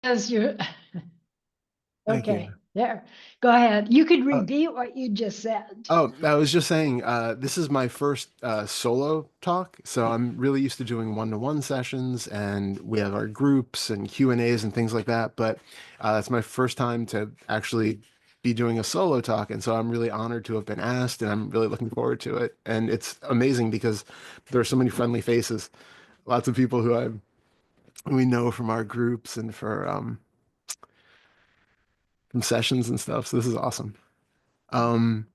As you, Thank you. okay, there. Go ahead. You could Uh, repeat what you just said. oh, I was just saying, this is my first solo talk, so I'm really used to doing one-to-one sessions, and we have our groups and Q&As and things like that. But it's my first time to actually be doing a solo talk, and so I'm really honored to have been asked, and I'm really looking forward to it. And it's amazing because there are so many friendly faces, lots of people we know from our groups and from sessions and stuff. So this is awesome. Um,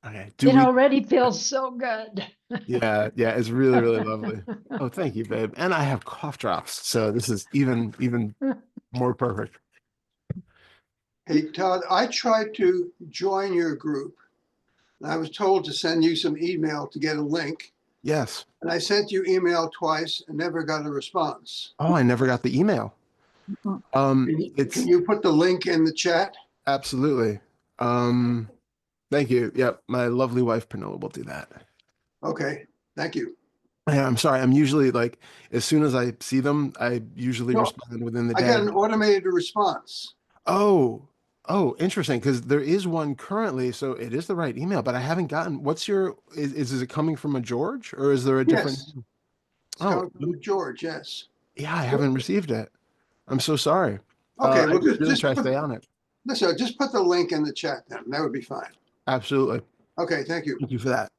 okay, do It we? already feels so good. Yeah, yeah, it's really, really lovely. Oh, thank you, babe. And I have cough drops, so this is even more perfect. Hey, Todd, I tried to join your group and I was told to send you some email to get a link. Yes. And I sent you email twice and never got a response. Oh, I never got the email. Can It's you put the link in the chat? absolutely. Um, Thank you. Yep, my lovely wife Pernilla will do that. Okay, thank you. Yeah, I'm sorry. I'm usually like, as soon as I see them, I usually No, respond within the I got day. an automated response. Oh, oh, interesting. Because there is one currently, so it is the right email, but I haven't gotten. What's your? Is it coming from a George or is there a different? Yes, it's Oh, coming from George. Yes. yeah, I haven't received it. I'm so sorry. Okay, I well, really try to stay on it. just put the link in the chat then. That would be fine. Absolutely. Okay, thank you. Thank you for that.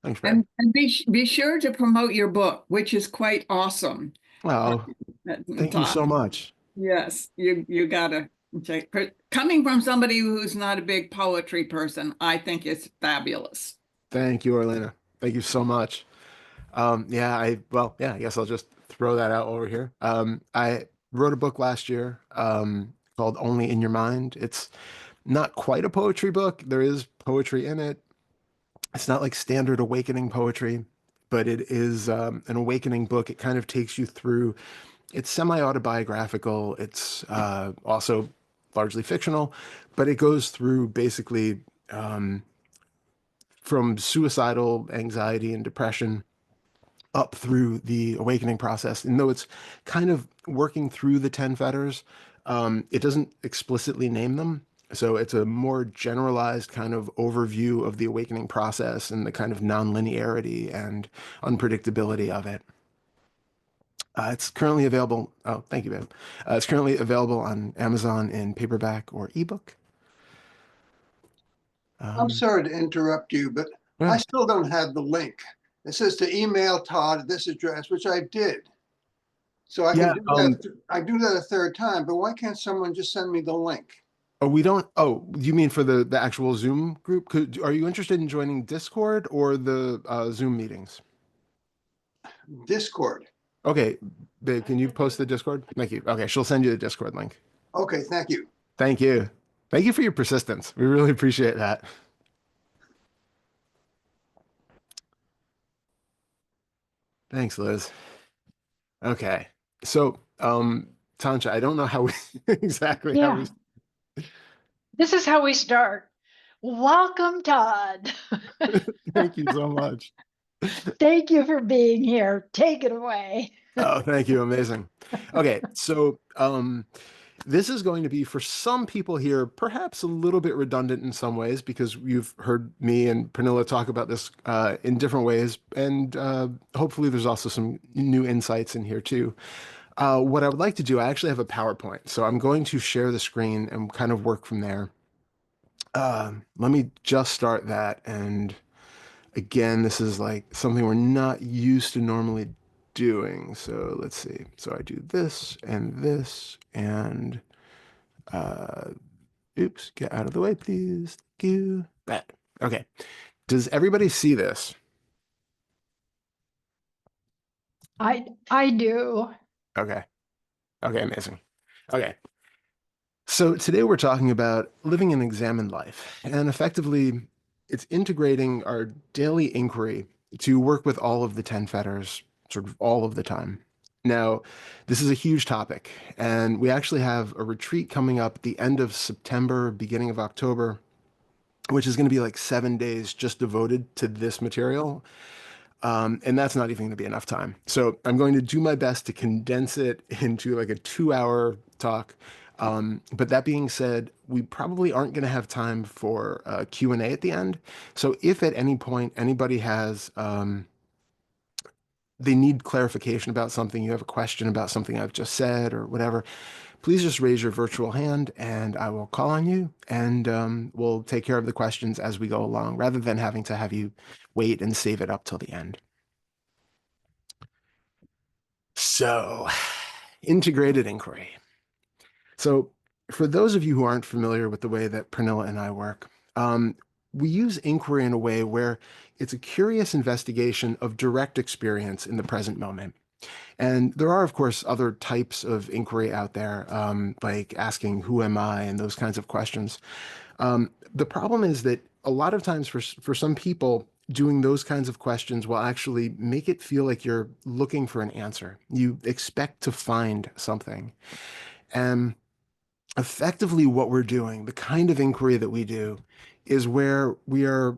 Thanks, babe. And be sure to promote your book, which is quite awesome. Uh, Well, thank you Todd. so much. Yes, you gotta check. Coming from somebody who's not a big poetry person, I think it's fabulous. Thank you, Orlena. Thank you so much. Yeah, well, yeah, I guess I'll just throw that out over here. I wrote a book last year, called Only in Your Mind. It's not quite a poetry book. There is poetry in it. It's not like standard awakening poetry, but it is an awakening book. It kind of takes you through, it's semi-autobiographical. It's also largely fictional, but it goes through basically from suicidal anxiety and depression up through the awakening process. And though it's kind of working through the 10 fetters, it doesn't explicitly name them. So it's a more generalized kind of overview of the awakening process and the kind of nonlinearity and unpredictability of it. It's currently available. Oh, thank you, babe. It's currently available on Amazon in paperback or ebook. I'm Um, sorry to interrupt you, but I yeah, still don't have the link. It says to email Todd at this address, which I did. So I can yeah. do that. I do that a third time, but why can't someone just send me the link? Oh, we don't. Oh, you mean for the actual Zoom group? Are you interested in joining Discord or the Zoom meetings? Discord. Okay, babe, can you post the Discord? Thank you. Okay, she'll send you the Discord link. Okay, thank you. Thank you. Thank you for your persistence. We really appreciate that. Thanks, Liz. Okay. So, Tancha, I don't know how we exactly how we Yeah, this is how we start. Welcome, Todd. thank you so much. Thank you for being here. Take it away. Oh, thank you. Amazing. Okay, so this is going to be for some people here, perhaps a little bit redundant in some ways because you've heard me and Pernilla talk about this in different ways, and hopefully there's also some new insights in here too. What I would like to do, I actually have a PowerPoint, so I'm going to share the screen and kind of work from there. Let me just start that, and again, this is like something we're not used to normally doing. So let's see. So I do this, and uh, oops, get out of the way, please. Thank you. That. Okay. Does everybody see this? I do. Okay. Okay, amazing. Okay. So today we're talking about living an examined life, and effectively, it's integrating our daily inquiry to work with all of the 10 fetters sort of all of the time. Now, this is a huge topic, and we actually have a retreat coming up at the end of September, beginning of October, which is going to be like 7 days just devoted to this material. And that's not even going to be enough time. So I'm going to do my best to condense it into like a 2-hour talk. But that being said, we probably aren't going to have time for Q&A at the end. So if at any point anybody has, they need clarification about something, you have a question about something I've just said or whatever, please just raise your virtual hand and I will call on you and we'll take care of the questions as we go along rather than having to have you wait and save it up till the end. So, integrated inquiry. So, for those of you who aren't familiar with the way that Pernilla and I work, we use inquiry in a way where it's a curious investigation of direct experience in the present moment. And there are, of course, other types of inquiry out there, like asking, who am I, and those kinds of questions. The problem is that a lot of times for some people, doing those kinds of questions will actually make it feel like you're looking for an answer. You expect to find something. And effectively what we're doing, the kind of inquiry that we do, is where we are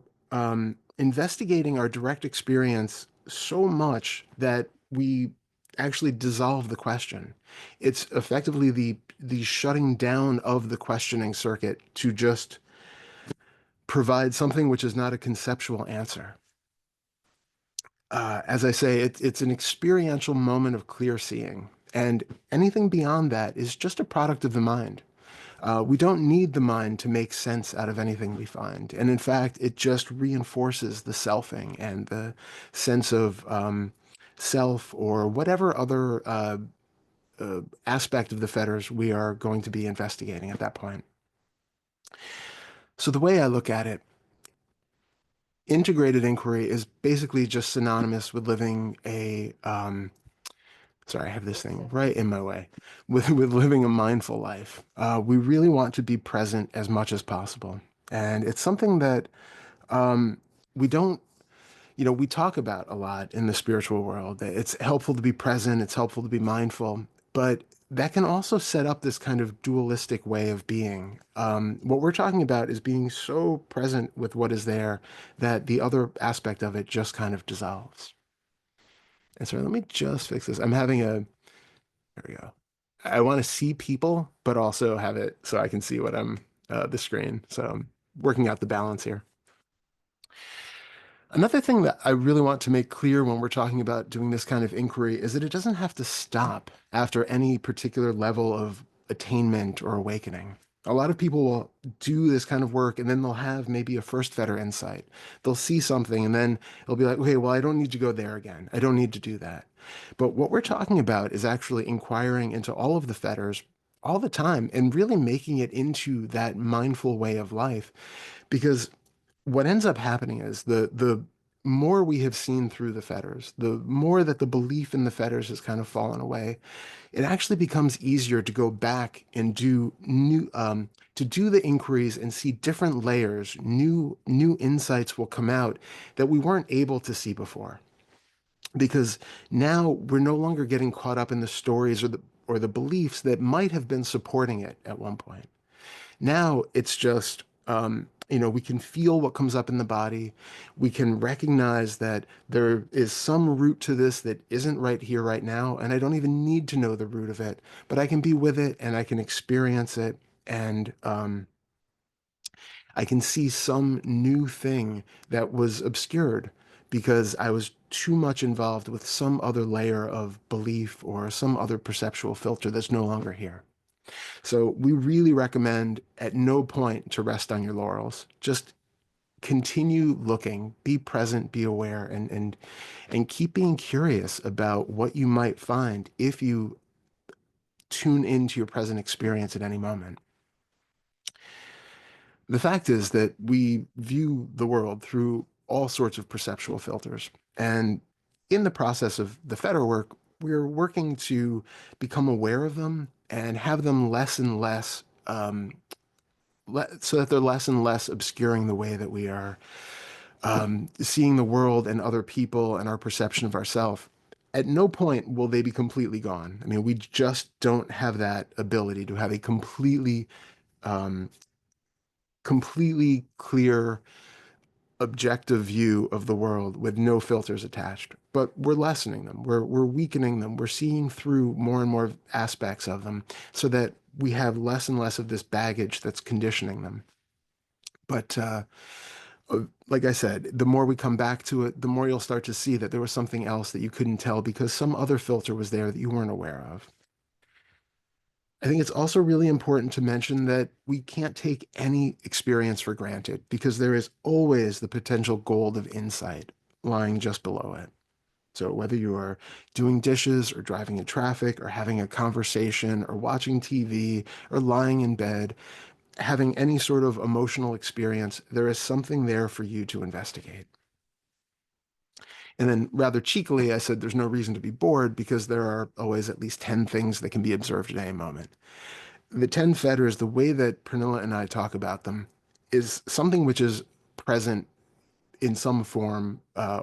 investigating our direct experience so much that we actually dissolve the question. It's effectively the shutting down of the questioning circuit to just provide something which is not a conceptual answer. As I say, it's an experiential moment of clear seeing, and anything beyond that is just a product of the mind. We don't need the mind to make sense out of anything we find. And in fact, it just reinforces the selfing and the sense of self or whatever other aspect of the fetters we are going to be investigating at that point. So the way I look at it, integrated inquiry is basically just synonymous with living a, sorry, I have this thing right in my way, with living a mindful life. We really want to be present as much as possible. And it's something that we don't, we talk about a lot in the spiritual world. It's helpful to be present, it's helpful to be mindful, but that can also set up this kind of dualistic way of being. What we're talking about is being so present with what is there that the other aspect of it just kind of dissolves. And so let me just fix this. I'm having there we go. I want to see people, but also have it so I can see what the screen. So I'm working out the balance here. Another thing that I really want to make clear when we're talking about doing this kind of inquiry is that it doesn't have to stop after any particular level of attainment or awakening. A lot of people will do this kind of work and then they'll have maybe a first fetter insight. They'll see something and then they'll be like, okay, well, I don't need to go there again. I don't need to do that. But what we're talking about is actually inquiring into all of the fetters all the time and really making it into that mindful way of life. Because what ends up happening is the more we have seen through the fetters, the more that the belief in the fetters has kind of fallen away, it actually becomes easier to go back and do to do the inquiries and see different layers. New insights will come out that we weren't able to see before, because now we're no longer getting caught up in the stories or the beliefs that might have been supporting it at one point. Now it's just, we can feel what comes up in the body. We can recognize that there is some root to this that isn't right here, right now. And I don't even need to know the root of it, but I can be with it and I can experience it. And I can see some new thing that was obscured because I was too much involved with some other layer of belief or some other perceptual filter that's no longer here. So we really recommend at no point to rest on your laurels. Just continue looking, be present, be aware, and keep being curious about what you might find if you tune into your present experience at any moment. The fact is that we view the world through all sorts of perceptual filters. And in the process of the fetter work, we're working to become aware of them and have them less and less, so that they're less and less obscuring the way that we are seeing the world and other people and our perception of ourselves. At no point will they be completely gone. I mean, we just don't have that ability to have a completely clear objective view of the world with no filters attached, but we're lessening them. We're weakening them. We're seeing through more and more aspects of them so that we have less and less of this baggage that's conditioning them. But like I said, the more we come back to it, the more you'll start to see that there was something else that you couldn't tell because some other filter was there that you weren't aware of. I think it's also really important to mention that we can't take any experience for granted because there is always the potential gold of insight lying just below it. So whether you are doing dishes or driving in traffic or having a conversation or watching TV or lying in bed, having any sort of emotional experience, there is something there for you to investigate. And then rather cheekily, I said there's no reason to be bored because there are always at least 10 things that can be observed at any moment. The 10 fetters, the way that Pernilla and I talk about them, is something which is present in some form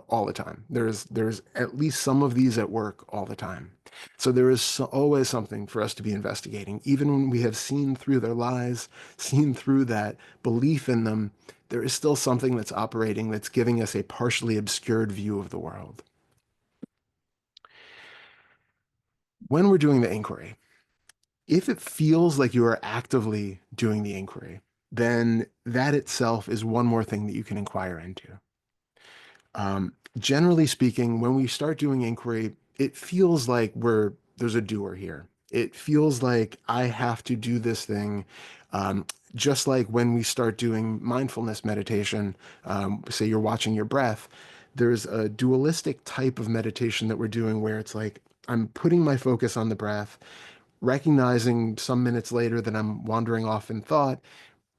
all the time. There's at least some of these at work all the time. So there is always something for us to be investigating. Even when we have seen through their lies, seen through that belief in them, there is still something that's operating that's giving us a partially obscured view of the world. When we're doing the inquiry, if it feels like you are actively doing the inquiry, then that itself is one more thing that you can inquire into. Generally speaking, when we start doing inquiry, it feels like there's a doer here. It feels like I have to do this thing. Just like when we start doing mindfulness meditation, say you're watching your breath, there's a dualistic type of meditation that we're doing where it's like I'm putting my focus on the breath, recognizing some minutes later that I'm wandering off in thought,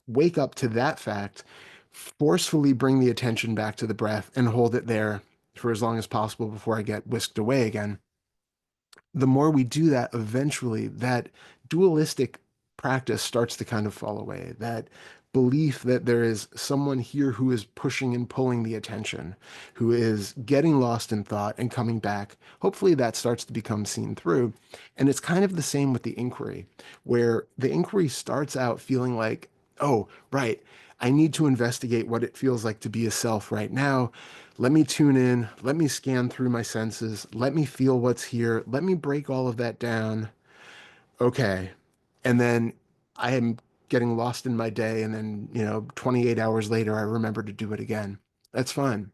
wake up to that fact, forcefully bring the attention back to the breath and hold it there for as long as possible before I get whisked away again. The more we do that, eventually that dualistic practice starts to kind of fall away. That belief that there is someone here who is pushing and pulling the attention, who is getting lost in thought and coming back. Hopefully that starts to become seen through. And it's kind of the same with the inquiry, where the inquiry starts out feeling like, oh, right, I need to investigate what it feels like to be a self right now. Let me tune in. Let me scan through my senses. Let me feel what's here. Let me break all of that down. Okay. And then I am getting lost in my day. And then, 28 hours later, I remember to do it again. That's fine.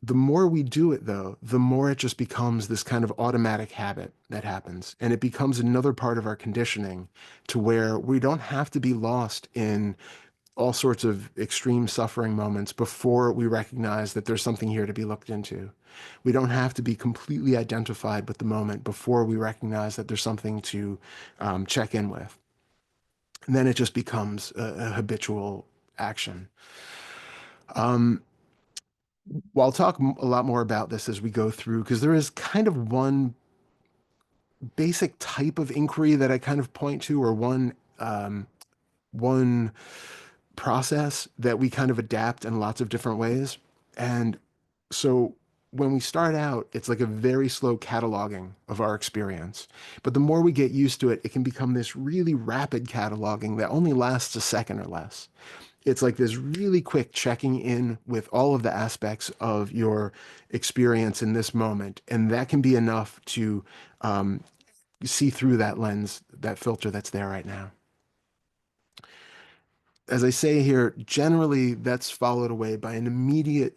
The more we do it, though, the more it just becomes this kind of automatic habit that happens. And it becomes another part of our conditioning to where we don't have to be lost in all sorts of extreme suffering moments before we recognize that there's something here to be looked into. We don't have to be completely identified with the moment before we recognize that there's something to check in with. And then it just becomes a habitual action. Well, I'll talk a lot more about this as we go through, because there is kind of one basic type of inquiry that I kind of point to, or one process that we kind of adapt in lots of different ways. And so when we start out, it's like a very slow cataloging of our experience. But the more we get used to it, it can become this really rapid cataloging that only lasts a second or less. It's like this really quick checking in with all of the aspects of your experience in this moment. And that can be enough to see through that lens, that filter that's there right now. As I say here, generally that's followed by an immediate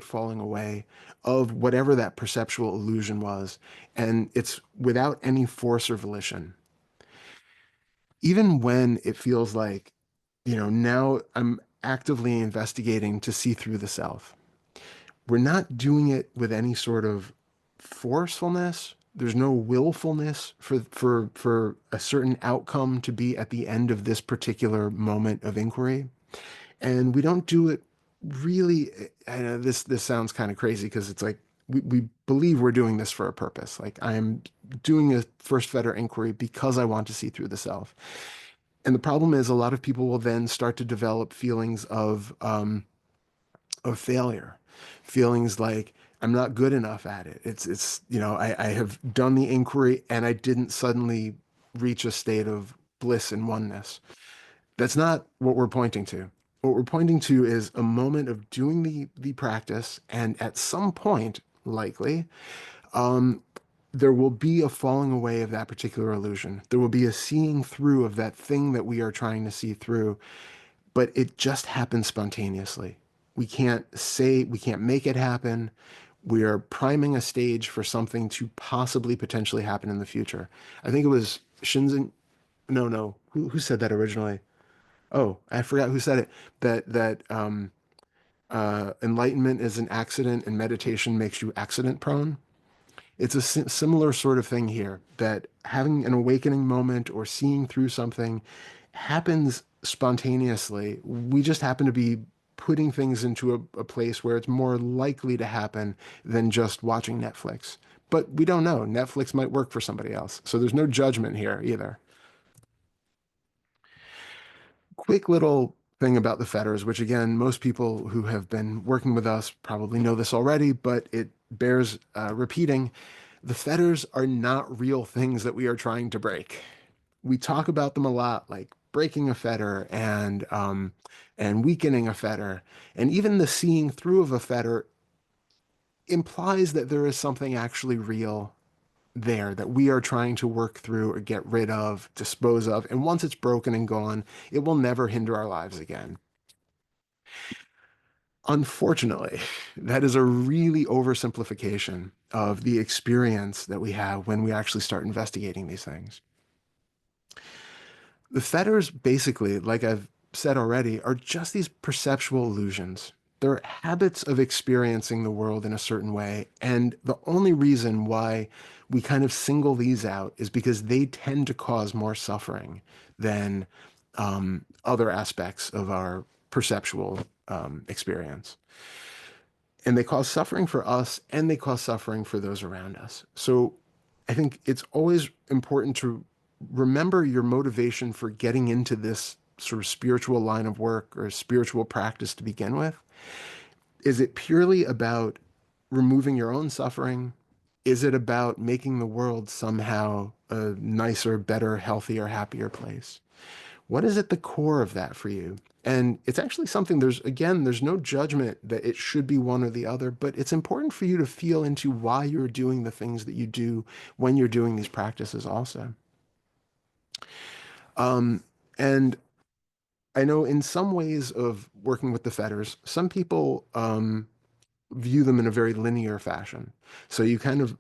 falling away of whatever that perceptual illusion was. And it's without any force or volition. Even when it feels like, now I'm actively investigating to see through the self. We're not doing it with any sort of forcefulness. There's no willfulness for a certain outcome to be at the end of this particular moment of inquiry. And we don't do it really. I know this sounds kind of crazy because it's like we believe we're doing this for a purpose. Like I'm doing a first fetter inquiry because I want to see through the self. And the problem is a lot of people will then start to develop feelings of failure, feelings like I'm not good enough at it. I have done the inquiry and I didn't suddenly reach a state of bliss and oneness. That's not what we're pointing to. What we're pointing to is a moment of doing the practice, and at some point, likely, um, there will be a falling away of that particular illusion. There will be a seeing through of that thing that we are trying to see through, but it just happens spontaneously. We can't make it happen. We are priming a stage for something to possibly potentially happen in the future. I think it was Shinzen. No. Who said that originally? Oh, I forgot who said it. That enlightenment is an accident and meditation makes you accident prone. It's a similar sort of thing here, that having an awakening moment or seeing through something happens spontaneously. We just happen to be putting things into a place where it's more likely to happen than just watching Netflix. But we don't know. Netflix might work for somebody else. So there's no judgment here either. Quick little thing about the fetters, which again, most people who have been working with us probably know this already, but it bears repeating. The fetters are not real things that we are trying to break. We talk about them a lot, like breaking a fetter and weakening a fetter, and even the seeing through of a fetter implies that there is something actually real there that we are trying to work through or get rid of, dispose of, and once it's broken and gone, it will never hinder our lives again. Unfortunately, that is a really oversimplification of the experience that we have when we actually start investigating these things. The fetters, basically, like I've said already, are just these perceptual illusions. They're habits of experiencing the world in a certain way. And the only reason why we kind of single these out is because they tend to cause more suffering than other aspects of our perceptual experience. And they cause suffering for us and they cause suffering for those around us. So I think it's always important to remember your motivation for getting into this sort of spiritual line of work or spiritual practice to begin with. Is it purely about removing your own suffering? Is it about making the world somehow a nicer, better, healthier, happier place? What is at the core of that for you? And it's actually something, there's no judgment that it should be one or the other, but it's important for you to feel into why you're doing the things that you do when you're doing these practices also. And I know in some ways of working with the fetters, some people view them in a very linear fashion. So you kind of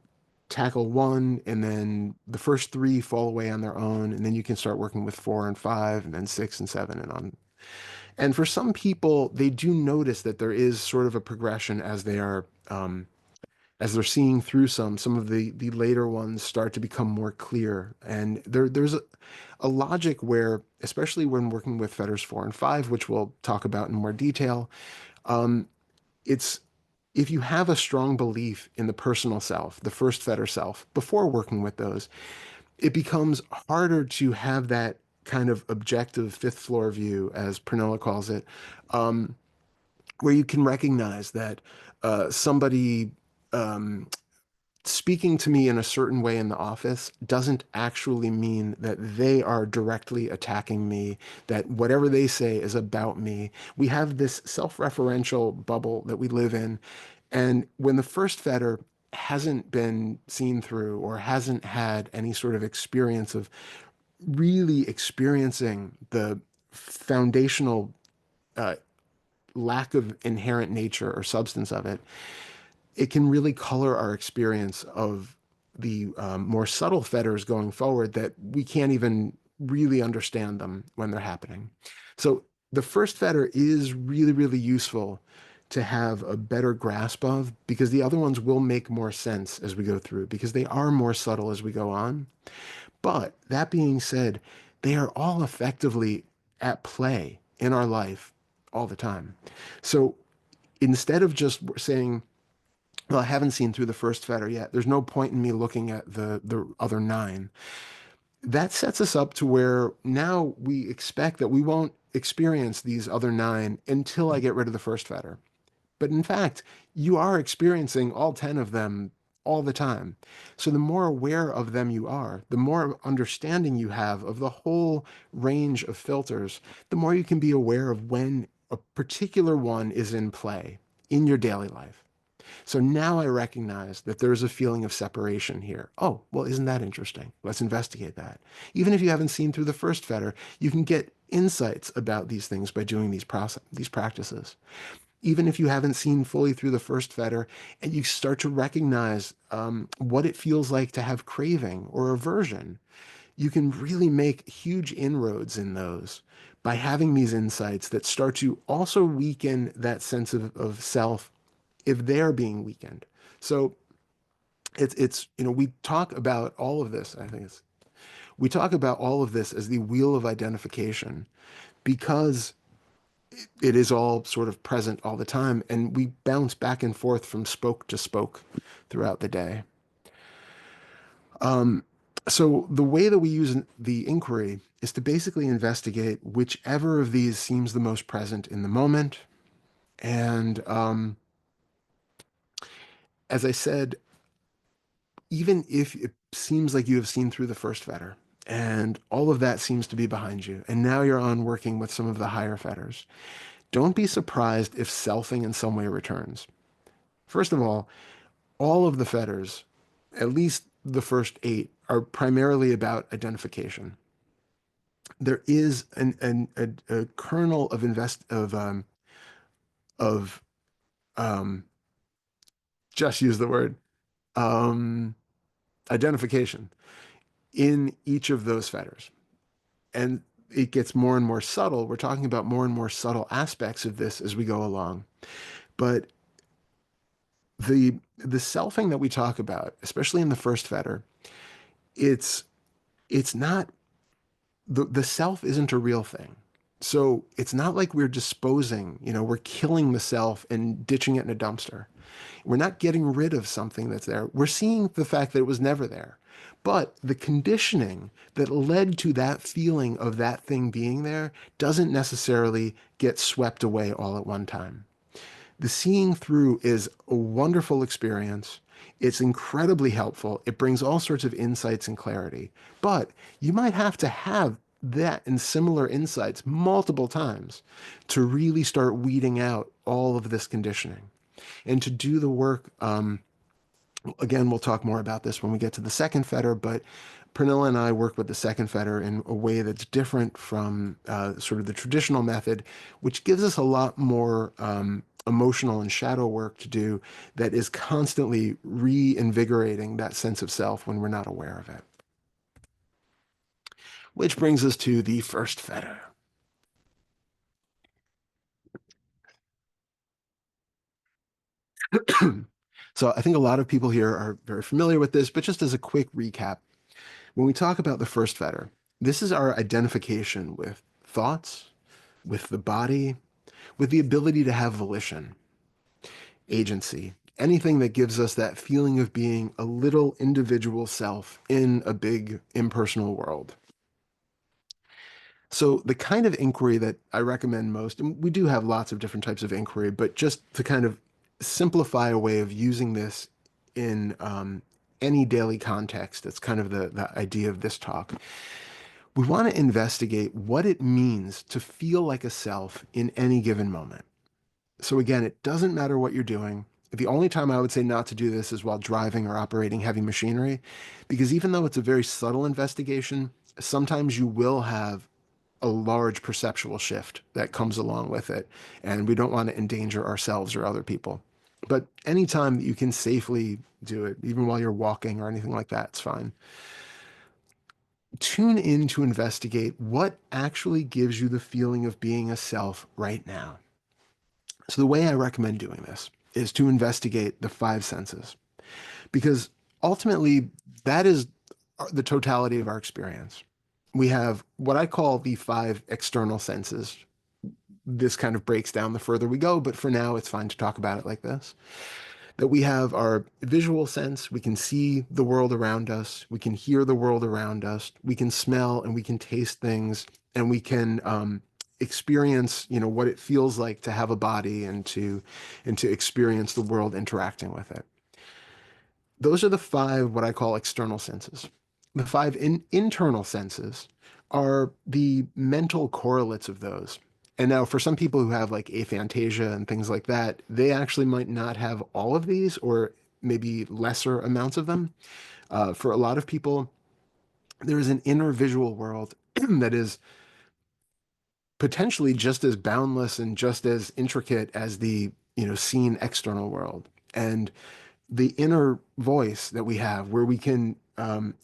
tackle one, and then the first three fall away on their own, and then you can start working with 4 and 5, and then 6 and 7, and on. And for some people, they do notice that there is sort of a progression as they're seeing through some of the later ones start to become more clear. And there's a logic where, especially when working with fetters 4 and 5, which we'll talk about in more detail, it's if you have a strong belief in the personal self, the first fetter self, before working with those, it becomes harder to have that kind of objective fifth floor view, as Pernilla calls it, where you can recognize that somebody speaking to me in a certain way in the office doesn't actually mean that they are directly attacking me, that whatever they say is about me. We have this self-referential bubble that we live in. And when the first fetter hasn't been seen through or hasn't had any sort of experience of really experiencing the foundational lack of inherent nature or substance of it, it can really color our experience of the more subtle fetters going forward that we can't even really understand them when they're happening. So the first fetter is really, really useful to have a better grasp of, because the other ones will make more sense as we go through, because they are more subtle as we go on. But that being said, they are all effectively at play in our life all the time. So instead of just saying, well, I haven't seen through the first fetter yet, there's no point in me looking at the other 9. That sets us up to where now we expect that we won't experience these other 9 until I get rid of the first fetter. But in fact, you are experiencing all 10 of them all the time. So the more aware of them you are, the more understanding you have of the whole range of filters, the more you can be aware of when a particular one is in play in your daily life. So now I recognize that there's a feeling of separation here. Oh, well, isn't that interesting? Let's investigate that. Even if you haven't seen through the first fetter, you can get insights about these things by doing these practices. Even if you haven't seen fully through the first fetter, and you start to recognize what it feels like to have craving or aversion, you can really make huge inroads in those by having these insights that start to also weaken that sense of self if they're being weakened. So it's we talk about all of this. We talk about all of this as the wheel of identification because it is all sort of present all the time, and we bounce back and forth from spoke to spoke throughout the day. So the way that we use the inquiry is to basically investigate whichever of these seems the most present in the moment. And as I said, even if it seems like you have seen through the first fetter and all of that seems to be behind you, and now you're on working with some of the higher fetters, don't be surprised if selfing in some way returns. First of all of the fetters, at least the first 8, are primarily about identification. There is a kernel of just use the word um, identification in each of those fetters, and it gets more and more subtle. We're talking about more and more subtle aspects of this as we go along, but the selfing that we talk about, especially in the first fetter, it's not the self isn't a real thing. So it's not like we're disposing, we're killing the self and ditching it in a dumpster. We're not getting rid of something that's there. We're seeing the fact that it was never there. But the conditioning that led to that feeling of that thing being there doesn't necessarily get swept away all at one time. The seeing through is a wonderful experience. It's incredibly helpful. It brings all sorts of insights and clarity. But you might have to have that and similar insights multiple times to really start weeding out all of this conditioning. And to do the work, again, we'll talk more about this when we get to the second fetter, but Pernilla and I work with the second fetter in a way that's different from sort of the traditional method, which gives us a lot more emotional and shadow work to do that is constantly reinvigorating that sense of self when we're not aware of it. Which brings us to the first fetter. So I think a lot of people here are very familiar with this, but just as a quick recap, when we talk about the first fetter, this is our identification with thoughts, with the body, with the ability to have volition, agency, anything that gives us that feeling of being a little individual self in a big impersonal world. So the kind of inquiry that I recommend most, and we do have lots of different types of inquiry, but just to kind of simplify a way of using this in any daily context, that's kind of the idea of this talk. We want to investigate what it means to feel like a self in any given moment. So again, it doesn't matter what you're doing. The only time I would say not to do this is while driving or operating heavy machinery, because even though it's a very subtle investigation, sometimes you will have a large perceptual shift that comes along with it, and we don't want to endanger ourselves or other people. But anytime that you can safely do it, even while you're walking or anything like that, it's fine. Tune in to investigate what actually gives you the feeling of being a self right now. So the way I recommend doing this is to investigate the 5 senses, because ultimately that is the totality of our experience. We have what I call the 5 external senses. This kind of breaks down the further we go, but for now it's fine to talk about it like this. That we have our visual sense, we can see the world around us, we can hear the world around us, we can smell and we can taste things, and we can experience, what it feels like to have a body and to experience the world interacting with it. Those are the 5 what I call external senses. The 5 internal senses are the mental correlates of those. And now for some people who have like aphantasia and things like that, they actually might not have all of these or maybe lesser amounts of them. For a lot of people, there is an inner visual world that is potentially just as boundless and just as intricate as the, seen external world. And the inner voice that we have where we can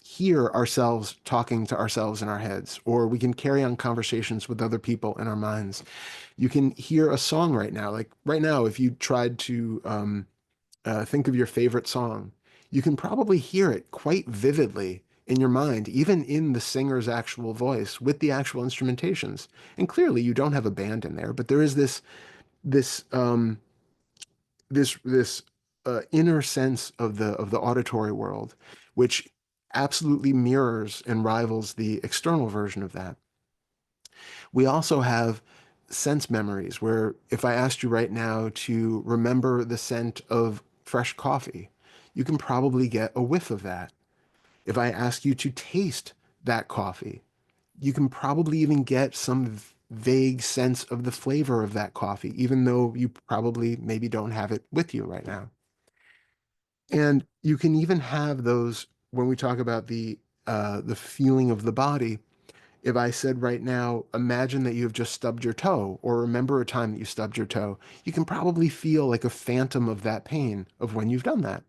hear ourselves talking to ourselves in our heads, or we can carry on conversations with other people in our minds. You can hear a song right now. Like right now, if you tried to think of your favorite song, you can probably hear it quite vividly in your mind, even in the singer's actual voice with the actual instrumentations. And clearly, you don't have a band in there, but there is this inner sense of the auditory world, which absolutely mirrors and rivals the external version of that. We also have sense memories where if I asked you right now to remember the scent of fresh coffee, you can probably get a whiff of that. If I ask you to taste that coffee, you can probably even get some vague sense of the flavor of that coffee, even though you probably maybe don't have it with you right now. And you can even have those when we talk about the feeling of the body. If I said right now, imagine that you have just stubbed your toe, or remember a time that you stubbed your toe, you can probably feel like a phantom of that pain of when you've done that.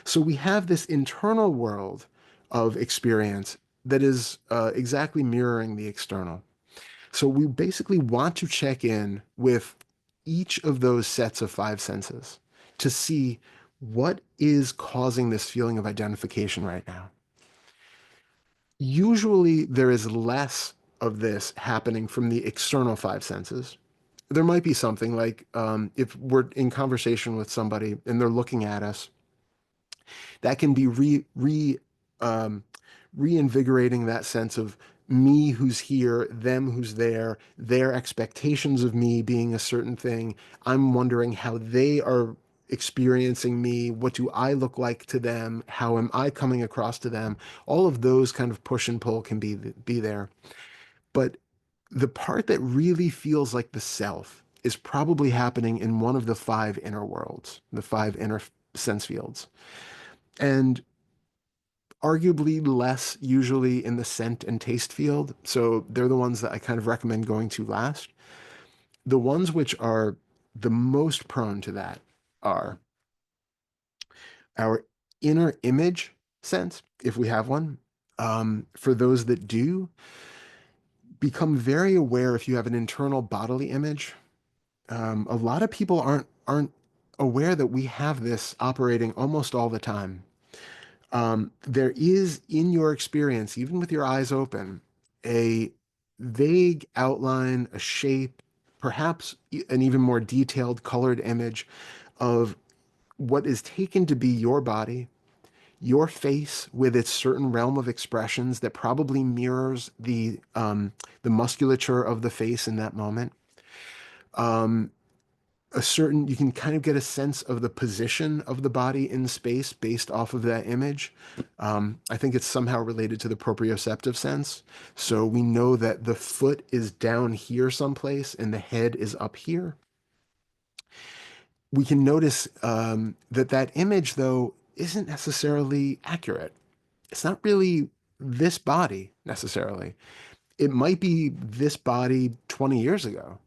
So we have this internal world of experience that is exactly mirroring the external. So we basically want to check in with each of those sets of five senses to see what is causing this feeling of identification right now. Usually there is less of this happening from the external five senses. There might be something like if we're in conversation with somebody and they're looking at us, that can be um, reinvigorating that sense of me who's here, them who's there, their expectations of me being a certain thing. I'm wondering how they are experiencing me. What do I look like to them? How am I coming across to them? All of those kind of push and pull can be there. But the part that really feels like the self is probably happening in one of the five inner worlds, the five inner sense fields. And arguably less usually in the scent and taste field. So they're the ones that I kind of recommend going to last. The ones which are the most prone to that are our inner image sense, if we have one. For those that do, become very aware if you have an internal bodily image. A lot of people aren't aware that we have this operating almost all the time. There is in your experience, even with your eyes open, a vague outline, a shape, perhaps an even more detailed colored image of what is taken to be your body, your face with its certain realm of expressions that probably mirrors the musculature of the face in that moment. Um, you can kind of get a sense of the position of the body in space based off of that image. I think it's somehow related to the proprioceptive sense. So we know that the foot is down here someplace and the head is up here. We can notice that image, though, isn't necessarily accurate. It's not really this body necessarily. It might be this body 20 years ago.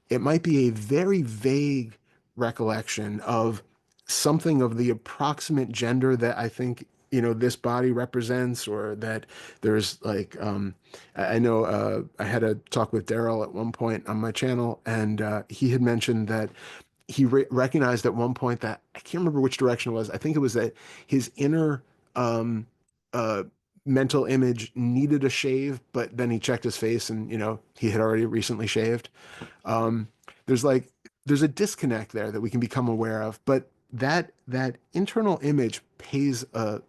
It might be a very vague recollection of something of the approximate gender that I think, this body represents, or that there's like, I know I had a talk with Daryl at one point on my channel, and he had mentioned that he recognized at one point that I can't remember which direction it was. I think it was that his inner um, uh, mental image needed a shave, but then he checked his face and, he had already recently shaved. Um, there's like there's a disconnect there that we can become aware of, but that internal image plays a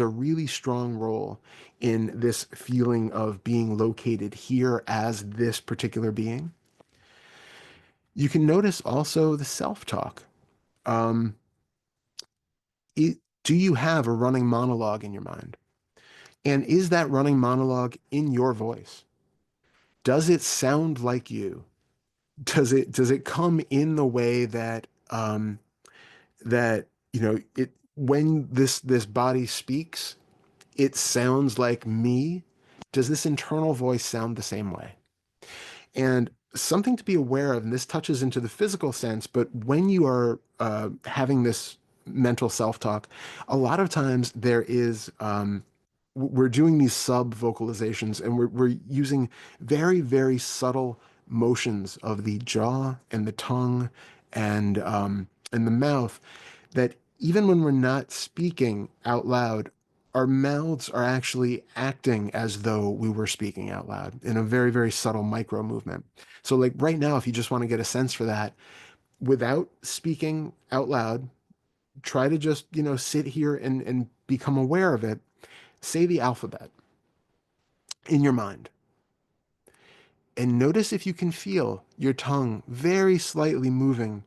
really strong role in this feeling of being located here as this particular being. You can notice also the self-talk. Um, do you have a running monologue in your mind? And is that running monologue in your voice? Does it sound like you? Does it come in the way that that it when this body speaks, it sounds like me? Does this internal voice sound the same way? And something to be aware of, and this touches into the physical sense, but when you are having this mental self-talk, a lot of times there is we're doing these sub vocalizations, and we're using very, very subtle motions of the jaw and the tongue and the mouth, that even when we're not speaking out loud, our mouths are actually acting as though we were speaking out loud in a very, very subtle micro movement. So like right now, if you just want to get a sense for that without speaking out loud, try to just, sit here and become aware of it. Say the alphabet in your mind. And notice if you can feel your tongue very slightly moving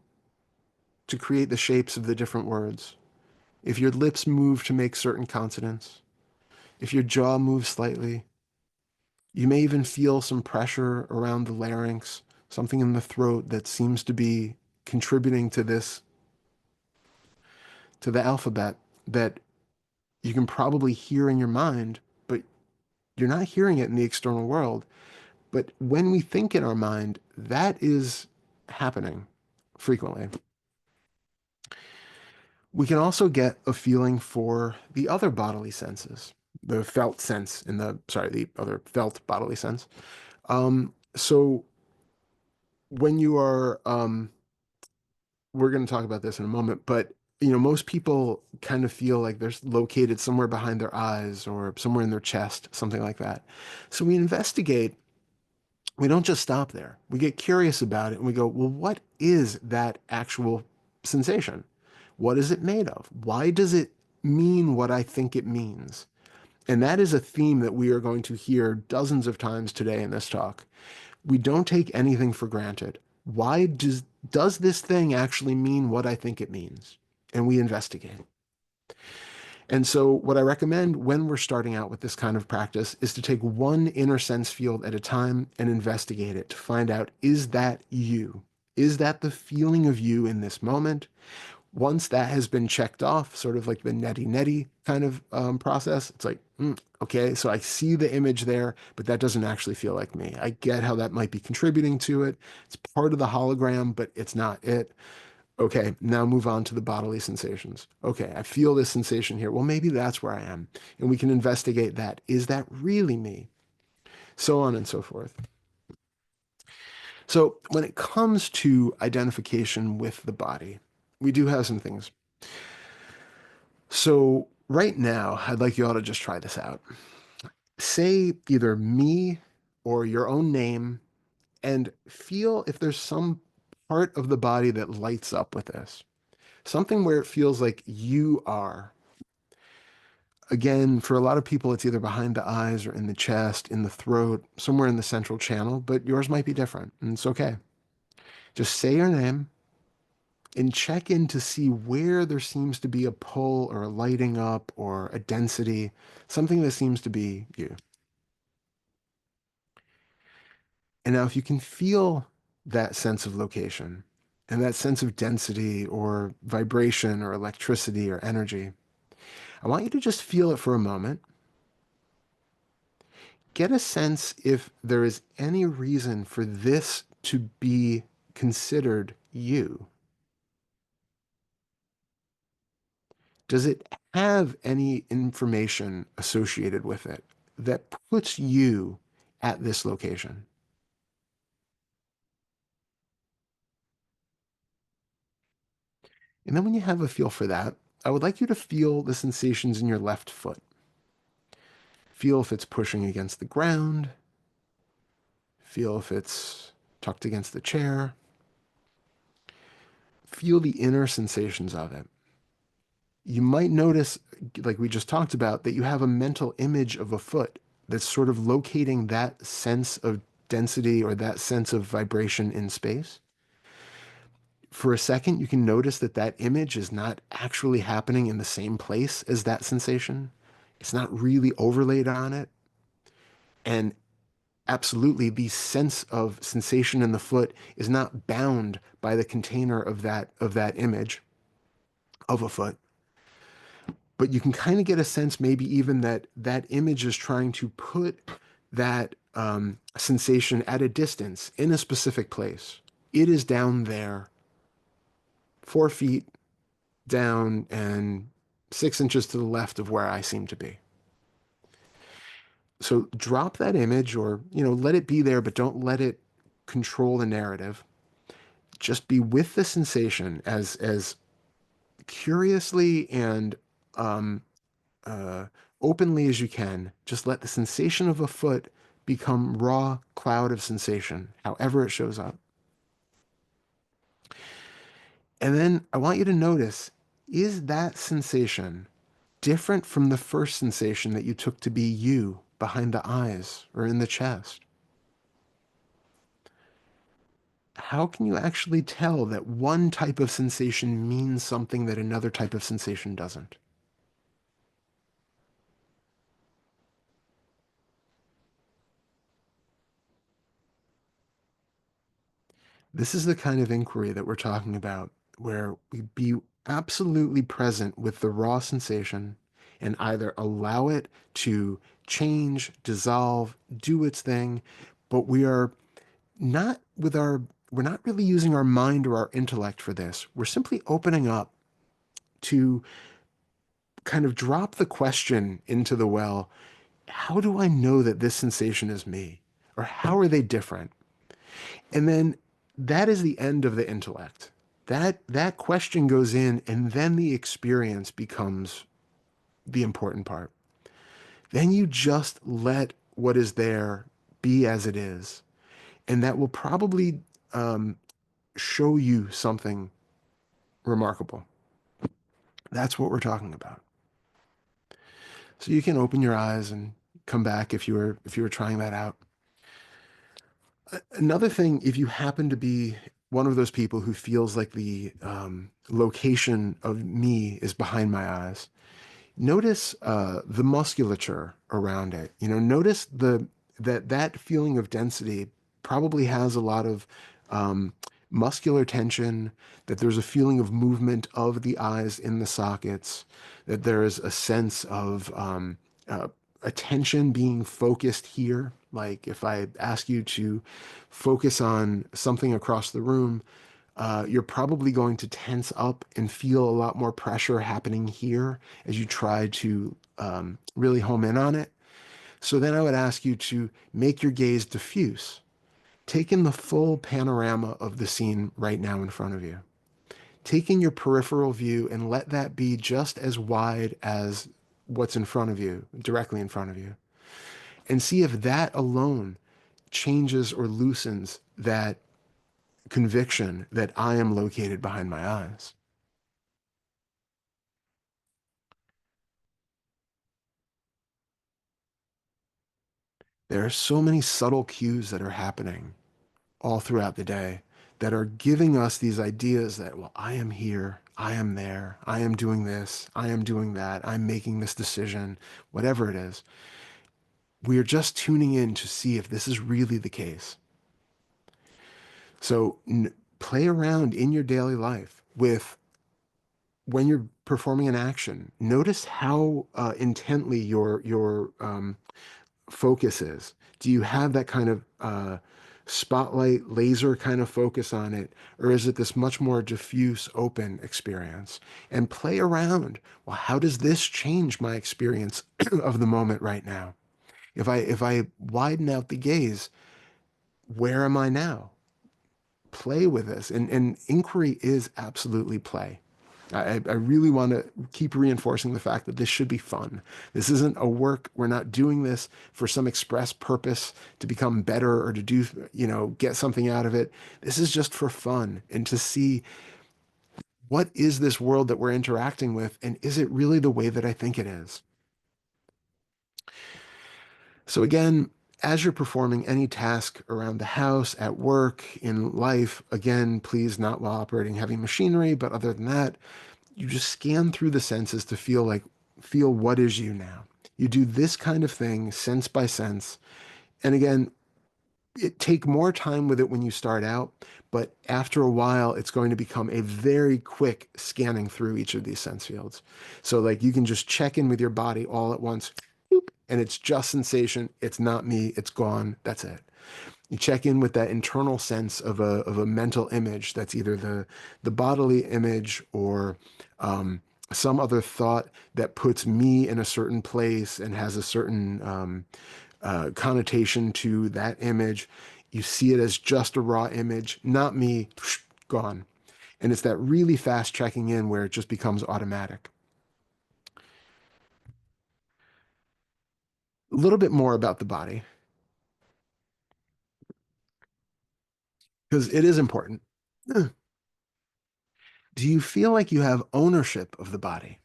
to create the shapes of the different words. If your lips move to make certain consonants, if your jaw moves slightly, you may even feel some pressure around the larynx, something in the throat that seems to be contributing to this, to the alphabet that you can probably hear in your mind, but you're not hearing it in the external world. But when we think in our mind, that is happening frequently. We can also get a feeling for the other bodily senses, the felt sense in the other felt bodily sense. So when you are, we're going to talk about this in a moment, but most people kind of feel like they're located somewhere behind their eyes or somewhere in their chest, something like that. So we investigate. We don't just stop there. We get curious about it and we go, well, what is that actual sensation? What is it made of? Why does it mean what I think it means? And that is a theme that we are going to hear dozens of times today in this talk. We don't take anything for granted. Why does this thing actually mean what I think it means? And we investigate. And so what I recommend when we're starting out with this kind of practice is to take one inner sense field at a time and investigate it to find out, is that you? Is that the feeling of you in this moment? Once that has been checked off, sort of like the neti kind of process, it's like, okay, so I see the image there, but that doesn't actually feel like me. I get how that might be contributing to it. It's part of the hologram, but it's not it. Okay, now move on to the bodily sensations. Okay, I feel this sensation here. Well, maybe that's where I am. And we can investigate that. Is that really me? So on and so forth. So when it comes to identification with the body, we do have some things. So right now, I'd like you all to just try this out. Say either me or your own name and feel if there's some part of the body that lights up with this. Something where it feels like you are. Again, for a lot of people, it's either behind the eyes or in the chest, in the throat, somewhere in the central channel, but yours might be different, and it's okay. Just say your name and check in to see where there seems to be a pull or a lighting up or a density, something that seems to be you. And now if you can feel that sense of location and that sense of density or vibration or electricity or energy, I want you to just feel it for a moment. Get a sense if there is any reason for this to be considered you. Does it have any information associated with it that puts you at this location? And then when you have a feel for that, I would like you to feel the sensations in your left foot. Feel if it's pushing against the ground. Feel if it's tucked against the chair. Feel the inner sensations of it. You might notice, like we just talked about, that you have a mental image of a foot that's sort of locating that sense of density or that sense of vibration in space. For a second, you can notice that that image is not actually happening in the same place as that sensation. It's not really overlaid on it. And absolutely the sense of sensation in the foot is not bound by the container of that image of a foot. But you can kind of get a sense maybe even that that image is trying to put that sensation at a distance in a specific place. It is down there, 4 feet down and 6 inches to the left of where I seem to be. So drop that image, or, let it be there, but don't let it control the narrative. Just be with the sensation as curiously and um, uh, openly as you can. Just let the sensation of a foot become raw cloud of sensation, however it shows up. And then I want you to notice, is that sensation different from the first sensation that you took to be you behind the eyes or in the chest? How can you actually tell that one type of sensation means something that another type of sensation doesn't? This is the kind of inquiry that we're talking about, where we be absolutely present with the raw sensation and either allow it to change, dissolve, do its thing, but not with our, we're not really using our mind or our intellect for this. We're simply opening up to kind of drop the question into the well, how do I know that this sensation is me? Or how are they different? And then that is the end of the intellect. That question goes in, and then the experience becomes the important part. Then you just let what is there be as it is. And that will probably show you something remarkable. That's what we're talking about. So you can open your eyes and come back if you were trying that out. Another thing, if you happen to be one of those people who feels like the location of me is behind my eyes, notice the musculature around it. Notice that feeling of density probably has a lot of muscular tension, that there's a feeling of movement of the eyes in the sockets, that there is a sense of attention being focused here. Like if I ask you to focus on something across the room, you're probably going to tense up and feel a lot more pressure happening here as you try to really home in on it. So then I would ask you to make your gaze diffuse. Take in the full panorama of the scene right now in front of you. Take in your peripheral view and let that be just as wide as what's in front of you, directly in front of you. And see if that alone changes or loosens that conviction that I am located behind my eyes. There are so many subtle cues that are happening all throughout the day that are giving us these ideas that, well, I am here, I am there, I am doing this, I am doing that, I'm making this decision, whatever it is. We are just tuning in to see if this is really the case. So play around in your daily life with, when you're performing an action, notice how intently your focus is. Do you have that kind of spotlight laser kind of focus on it, or is it this much more diffuse, open experience? And play around. Well, how does this change my experience of the moment right now? If I widen out the gaze, where am I now? Play with this. And inquiry is absolutely play. I really want to keep reinforcing the fact that this should be fun. This isn't a work. We're not doing this for some express purpose to become better or to do, get something out of it. This is just for fun and to see, what is this world that we're interacting with, and is it really the way that I think it is? So again, as you're performing any task around the house, at work, in life, again, please not while operating heavy machinery, but other than that, you just scan through the senses to feel what is you now. You do this kind of thing sense by sense. And again, take more time with it when you start out, but after a while, it's going to become a very quick scanning through each of these sense fields. So like you can just check in with your body all at once, and it's just sensation. It's not me. It's gone. That's it. You check in with that internal sense of a mental image that's either the bodily image or some other thought that puts me in a certain place and has a certain connotation to that image. You see it as just a raw image, not me, gone. And it's that really fast checking in where it just becomes automatic. A little bit more about the body, because it is important. Do you feel like you have ownership of the body?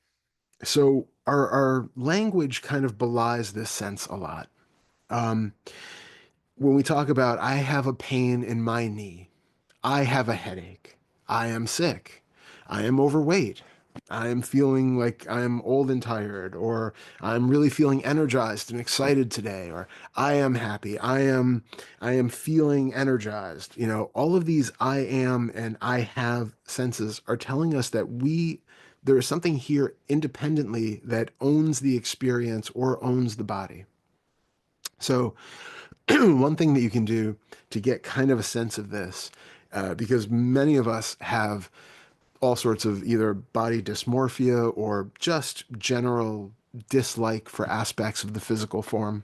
So our language kind of belies this sense a lot. Um, when we talk about, I have a pain in my knee, I have a headache, I am sick, I am overweight, I am feeling like I'm old and tired, or I'm really feeling energized and excited today, or I am happy, I am feeling energized. You know, all of these I am and I have senses are telling us that there is something here independently that owns the experience or owns the body. So one thing that you can do to get kind of a sense of this, because many of us have all sorts of either body dysmorphia or just general dislike for aspects of the physical form,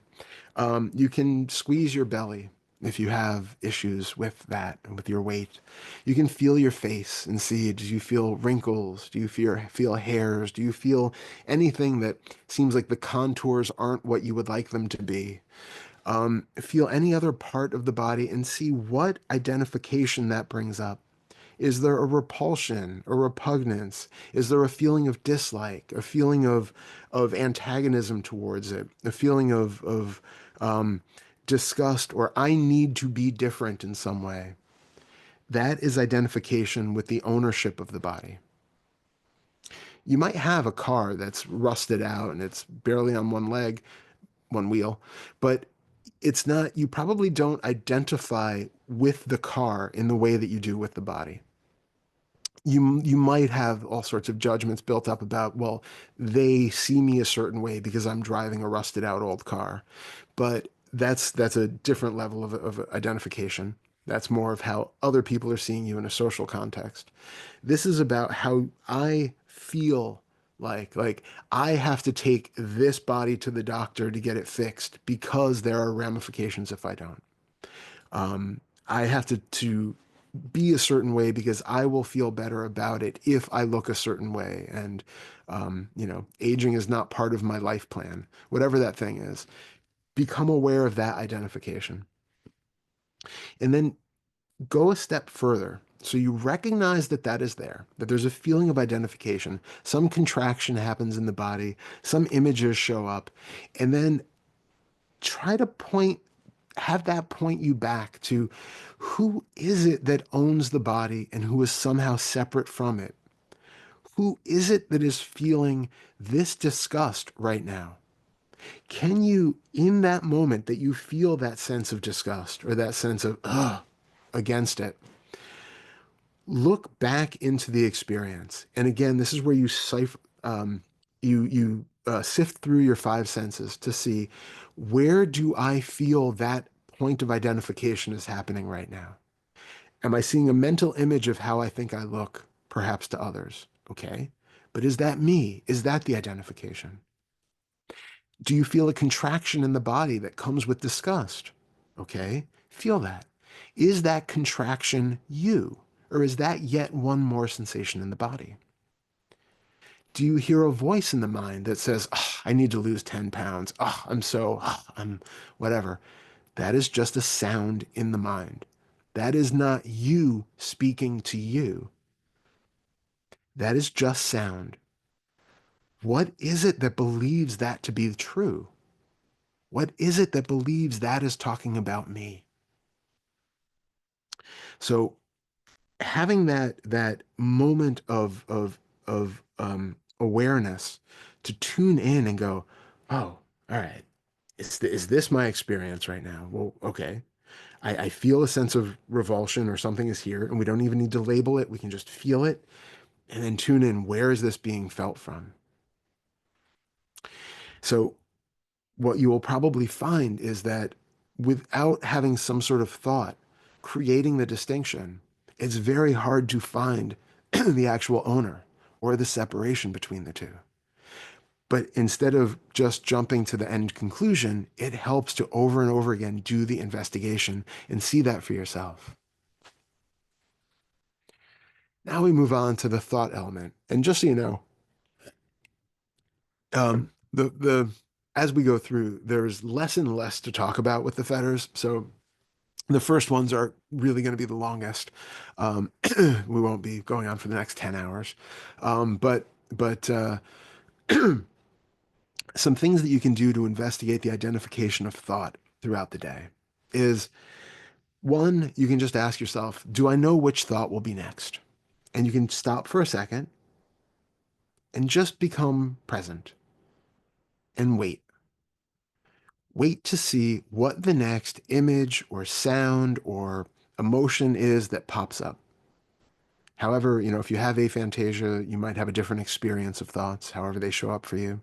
you can squeeze your belly if you have issues with that and with your weight. You can feel your face and see, do you feel wrinkles? Do you feel hairs? Do you feel anything that seems like the contours aren't what you would like them to be? Feel any other part of the body and see what identification that brings up. Is there a repulsion, a repugnance? Is there a feeling of dislike, a feeling of antagonism towards it, a feeling of disgust, or I need to be different in some way? That is identification with the ownership of the body. You might have a car that's rusted out and it's barely on one leg, one wheel, but it's not, you probably don't identify with the car in the way that you do with the body. You might have all sorts of judgments built up about, well, they see me a certain way because I'm driving a rusted out old car. But that's a different level of identification. That's more of how other people are seeing you in a social context. This is about how I feel like I have to take this body to the doctor to get it fixed because there are ramifications if I don't. I have to be a certain way because I will feel better about it if I look a certain way. And, aging is not part of my life plan, whatever that thing is. Become aware of that identification. And then go a step further. So you recognize that that is there, that there's a feeling of identification. Some contraction happens in the body, some images show up, and then try to have that point you back to who is it that owns the body and who is somehow separate from it? Who is it that is feeling this disgust right now? Can you, in that moment that you feel that sense of disgust or that sense of ugh against it, look back into the experience? And again, this is where you sift through your five senses to see, where do I feel that point of identification is happening right now? Am I seeing a mental image of how I think I look, perhaps to others? Okay. But is that me? Is that the identification? Do you feel a contraction in the body that comes with disgust? Okay. Feel that. Is that contraction you? Or is that yet one more sensation in the body? Do you hear a voice in the mind that says, oh, I need to lose 10 pounds. Oh, I'm whatever. That is just a sound in the mind. That is not you speaking to you. That is just sound. What is it that believes that to be true? What is it that believes that is talking about me? So having that moment of awareness to tune in and go, oh, all right, is this my experience right now? Well, okay. I feel a sense of revulsion or something is here, and we don't even need to label it. We can just feel it and then tune in. Where is this being felt from? So what you will probably find is that without having some sort of thought, creating the distinction, it's very hard to find the actual owner or the separation between the two. But instead of just jumping to the end conclusion, it helps to over and over again do the investigation and see that for yourself. Now we move on to the thought element. And just so you know, the as we go through, there's less and less to talk about with the fetters. So the first ones are really going to be the longest. We won't be going on for the next 10 hours. But some things that you can do to investigate the identification of thought throughout the day is, one, you can just ask yourself, do I know which thought will be next? And you can stop for a second and just become present and wait. Wait to see what the next image or sound or emotion is that pops up. However, if you have aphantasia, you might have a different experience of thoughts, however they show up for you.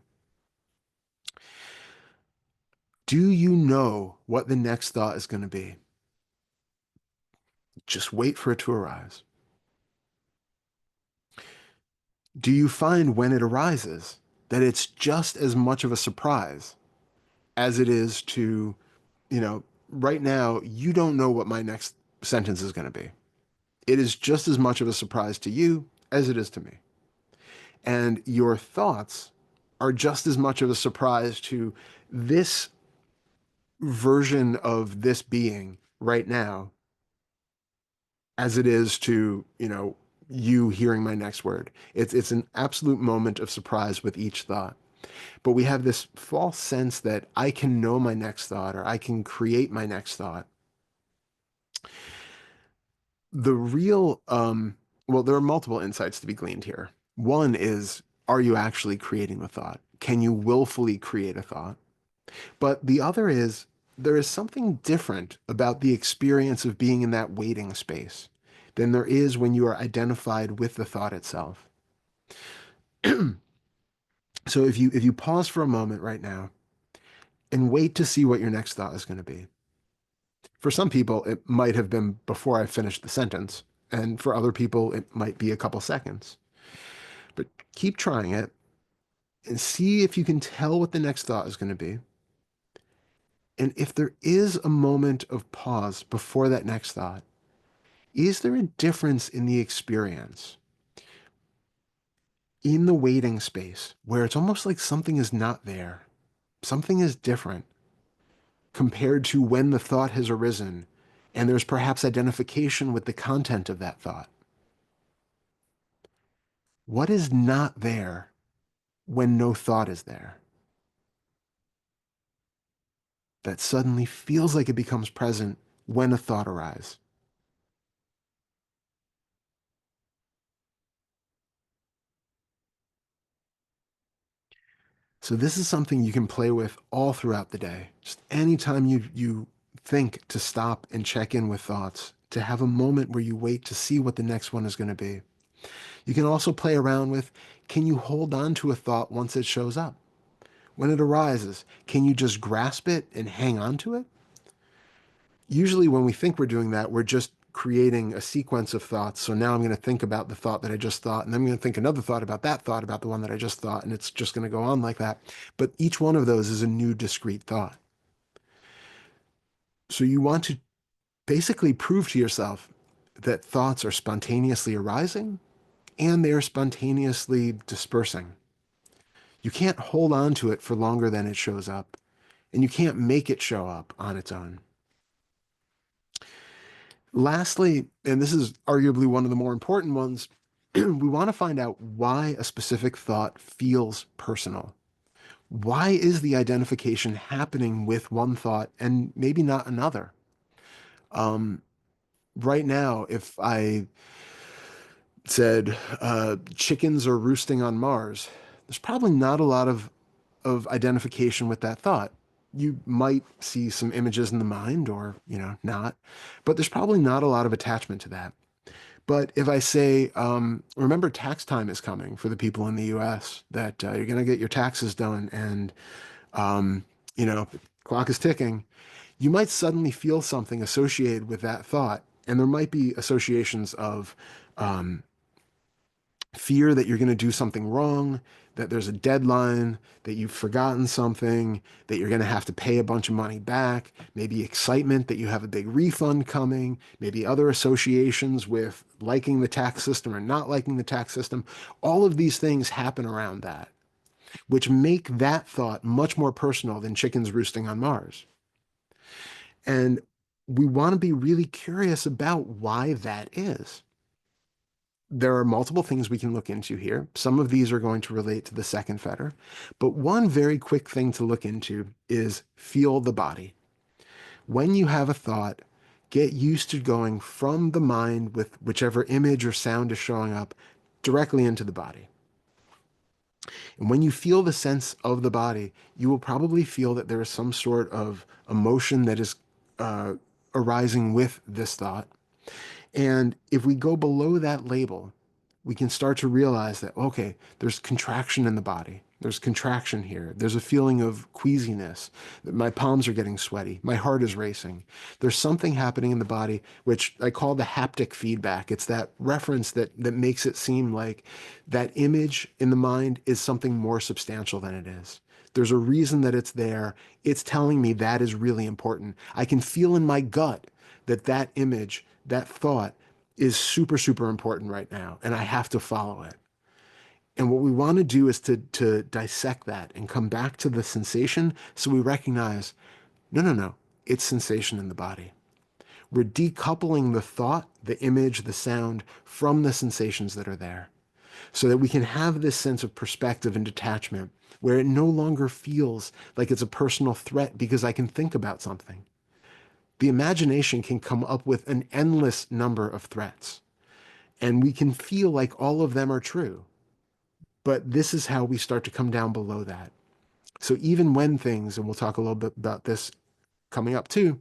Do you know what the next thought is going to be? Just wait for it to arise. Do you find when it arises that it's just as much of a surprise as it is to, right now, you don't know what my next sentence is going to be. It is just as much of a surprise to you as it is to me. And your thoughts are just as much of a surprise to this version of this being right now as it is to, you hearing my next word. It's an absolute moment of surprise with each thought. But we have this false sense that I can know my next thought or I can create my next thought. The real, well, there are multiple insights to be gleaned here. One is, are you actually creating the thought? Can you willfully create a thought? But the other is, there is something different about the experience of being in that waiting space than there is when you are identified with the thought itself. So if you pause for a moment right now and wait to see what your next thought is going to be. For some people, it might have been before I finished the sentence, and for other people, it might be a couple seconds. But keep trying it and see if you can tell what the next thought is going to be. And if there is a moment of pause before that next thought, is there a difference in the experience, in the waiting space, where it's almost like something is not there, something is different compared to when the thought has arisen, and there's perhaps identification with the content of that thought? What is not there when no thought is there? That suddenly feels like it becomes present when a thought arises. So this is something you can play with all throughout the day. Just anytime you think to stop and check in with thoughts, to have a moment where you wait to see what the next one is going to be. You can also play around with, can you hold on to a thought once it shows up? When it arises, can you just grasp it and hang on to it? Usually when we think we're doing that, we're just creating a sequence of thoughts. So now I'm going to think about the thought that I just thought, and then I'm going to think another thought about that thought about the one that I just thought, and it's just going to go on like that. But each one of those is a new discrete thought. So you want to basically prove to yourself that thoughts are spontaneously arising and they are spontaneously dispersing. You can't hold on to it for longer than it shows up, and you can't make it show up on its own. Lastly, and this is arguably one of the more important ones, we want to find out why a specific thought feels personal. Why is the identification happening with one thought and maybe not another? Right now, if I said chickens are roosting on Mars, there's probably not a lot of identification with that thought. You might see some images in the mind or, not, but there's probably not a lot of attachment to that. But if I say, remember tax time is coming for the people in the US, that you're going to get your taxes done and, the clock is ticking, you might suddenly feel something associated with that thought. And there might be associations of um, fear that you're going to do something wrong, that there's a deadline, that you've forgotten something, that you're going to have to pay a bunch of money back, maybe excitement that you have a big refund coming, maybe other associations with liking the tax system or not liking the tax system. All of these things happen around that, which make that thought much more personal than chickens roosting on Mars. And we want to be really curious about why that is. There are multiple things we can look into here. Some of these are going to relate to the second fetter, but one very quick thing to look into is feel the body. When you have a thought, get used to going from the mind with whichever image or sound is showing up directly into the body. And when you feel the sense of the body, you will probably feel that there is some sort of emotion that is arising with this thought. And if we go below that label, we can start to realize that, okay, there's contraction in the body. There's contraction here. There's a feeling of queasiness. My palms are getting sweaty. My heart is racing. There's something happening in the body, which I call the haptic feedback. It's that reference that makes it seem like that image in the mind is something more substantial than it is. There's a reason that it's there. It's telling me that is really important. I can feel in my gut that image, that thought is super, super important right now, and I have to follow it. And what we want to do is to dissect that and come back to the sensation so we recognize, no, it's sensation in the body. We're decoupling the thought, the image, the sound from the sensations that are there so that we can have this sense of perspective and detachment where it no longer feels like it's a personal threat because I can think about something. The imagination can come up with an endless number of threats, and we can feel like all of them are true. But this is how we start to come down below that. So even when things, and we'll talk a little bit about this coming up too,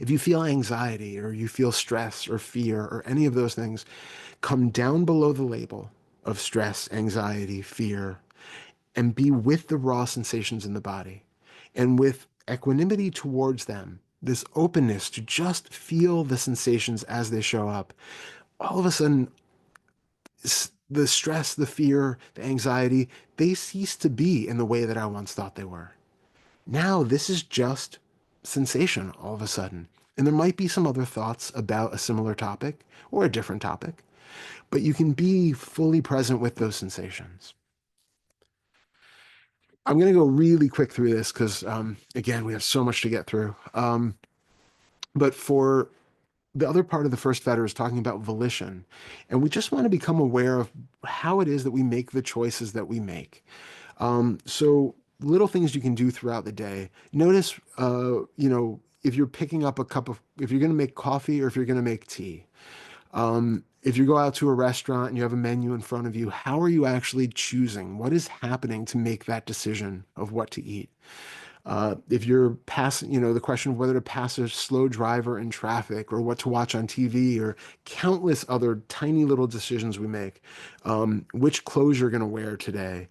if you feel anxiety or you feel stress or fear or any of those things, come down below the label of stress, anxiety, fear, and be with the raw sensations in the body. And with equanimity towards them, this openness to just feel the sensations as they show up, all of a sudden, the stress, the fear, the anxiety, they cease to be in the way that I once thought they were. Now, this is just sensation all of a sudden. And there might be some other thoughts about a similar topic or a different topic, but you can be fully present with those sensations. I'm going to go really quick through this because, again, we have so much to get through. But for the other part of the first fetter is talking about volition. And we just want to become aware of how it is that we make the choices that we make. So little things you can do throughout the day. Notice, if you're picking up if you're going to make coffee or if you're going to make tea. If you go out to a restaurant and you have a menu in front of you, how are you actually choosing? What is happening to make that decision of what to eat? If you're passing, the question of whether to pass a slow driver in traffic or what to watch on TV or countless other tiny little decisions we make. Which clothes you're going to wear today.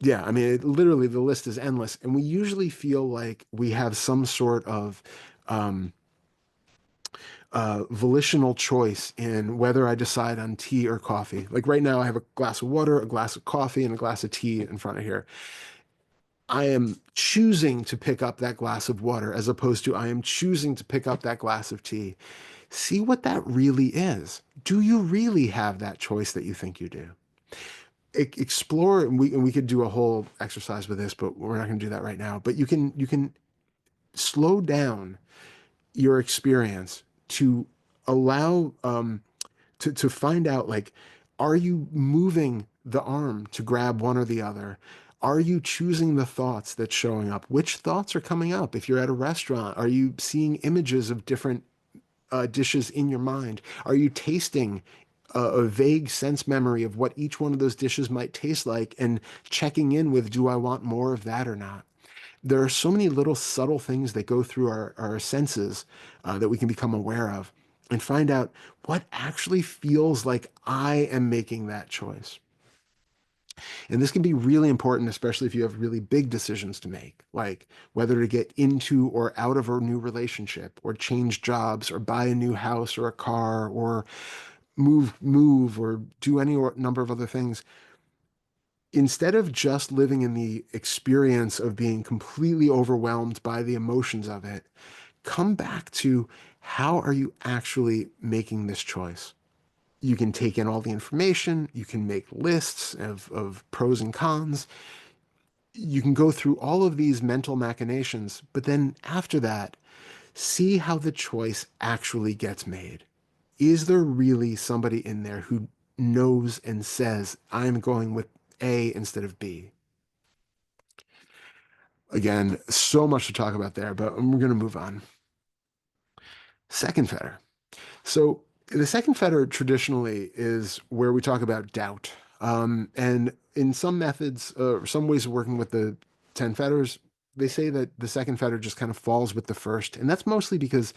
Literally the list is endless. And we usually feel like we have some sort of volitional choice in whether I decide on tea or coffee. Like right now, I have a glass of water, a glass of coffee, and a glass of tea in front of here. I am choosing to pick up that glass of water as opposed to I am choosing to pick up that glass of tea. See what that really is. Do you really have that choice that you think you do? Explore, and we could do a whole exercise with this, but we're not going to do that right now. But you can slow down your experience to allow to find out, like, are you moving the arm to grab one or the other? Are you choosing the thoughts that's showing up? Which thoughts are coming up? If you're at a restaurant, are you seeing images of different dishes in your mind? Are you tasting a vague sense memory of what each one of those dishes might taste like and checking in with, do I want more of that or not? there are so many little subtle things that go through our senses that we can become aware of and find out what actually feels like I am making that choice. And this can be really important, especially if you have really big decisions to make, like whether to get into or out of a new relationship, or change jobs, or buy a new house or a car, or move, or do any number of other things. Instead of just living in the experience of being completely overwhelmed by the emotions of it, come back to how are you actually making this choice? You can take in all the information, you can make lists of pros and cons, you can go through all of these mental machinations, but then after that, see how the choice actually gets made. Is there really somebody in there who knows and says, I'm going with A instead of B? Again, so much to talk about there, but we're going to move on. Second fetter. So the second fetter traditionally is where we talk about doubt. And in some methods, some ways of working with the 10 fetters, they say that the second fetter just kind of falls with the first. And that's mostly because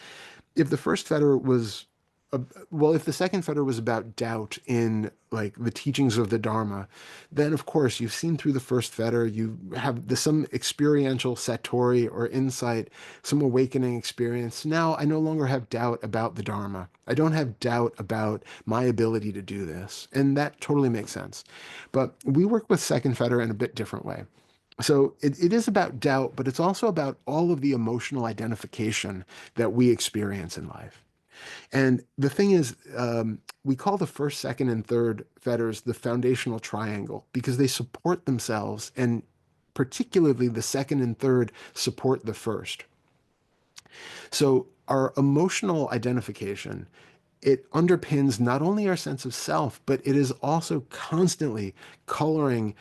if the first fetter was if the second fetter was about doubt in like the teachings of the Dharma, then of course you've seen through the first fetter, you have some experiential satori or insight, some awakening experience. Now I no longer have doubt about the Dharma. I don't have doubt about my ability to do this. And that totally makes sense. But we work with second fetter in a bit different way. So it is about doubt, but it's also about all of the emotional identification that we experience in life. And the thing is, we call the first, second, and third fetters the foundational triangle because they support themselves, and particularly the second and third support the first. So our emotional identification, it underpins not only our sense of self, but it is also constantly coloring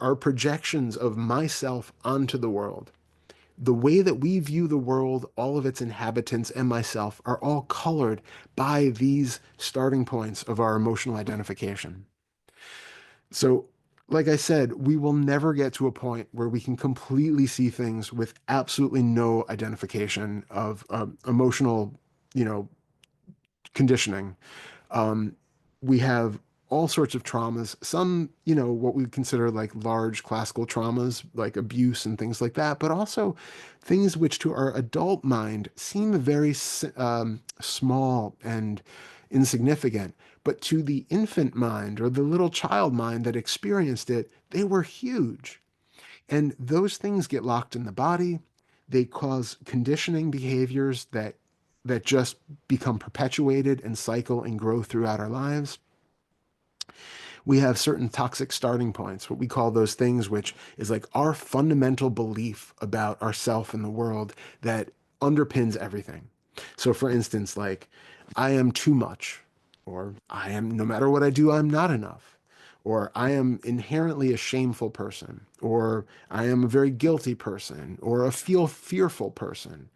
our projections of myself onto the world. The way that we view the world, all of its inhabitants, and myself are all colored by these starting points of our emotional identification. So, like I said, we will never get to a point where we can completely see things with absolutely no identification of emotional, you know, conditioning. Um, we have all sorts of traumas, some, what we consider like large classical traumas, like abuse and things like that, but also things which to our adult mind seem very small and insignificant. But to the infant mind or the little child mind that experienced it, they were huge. And those things get locked in the body. They cause conditioning behaviors that just become perpetuated and cycle and grow throughout our lives. We have certain toxic starting points, what we call those things, which is like our fundamental belief about ourself and the world that underpins everything. So for instance, like, I am too much, or I am, no matter what I do, I'm not enough, or I am inherently a shameful person, or I am a very guilty person, or a fearful person.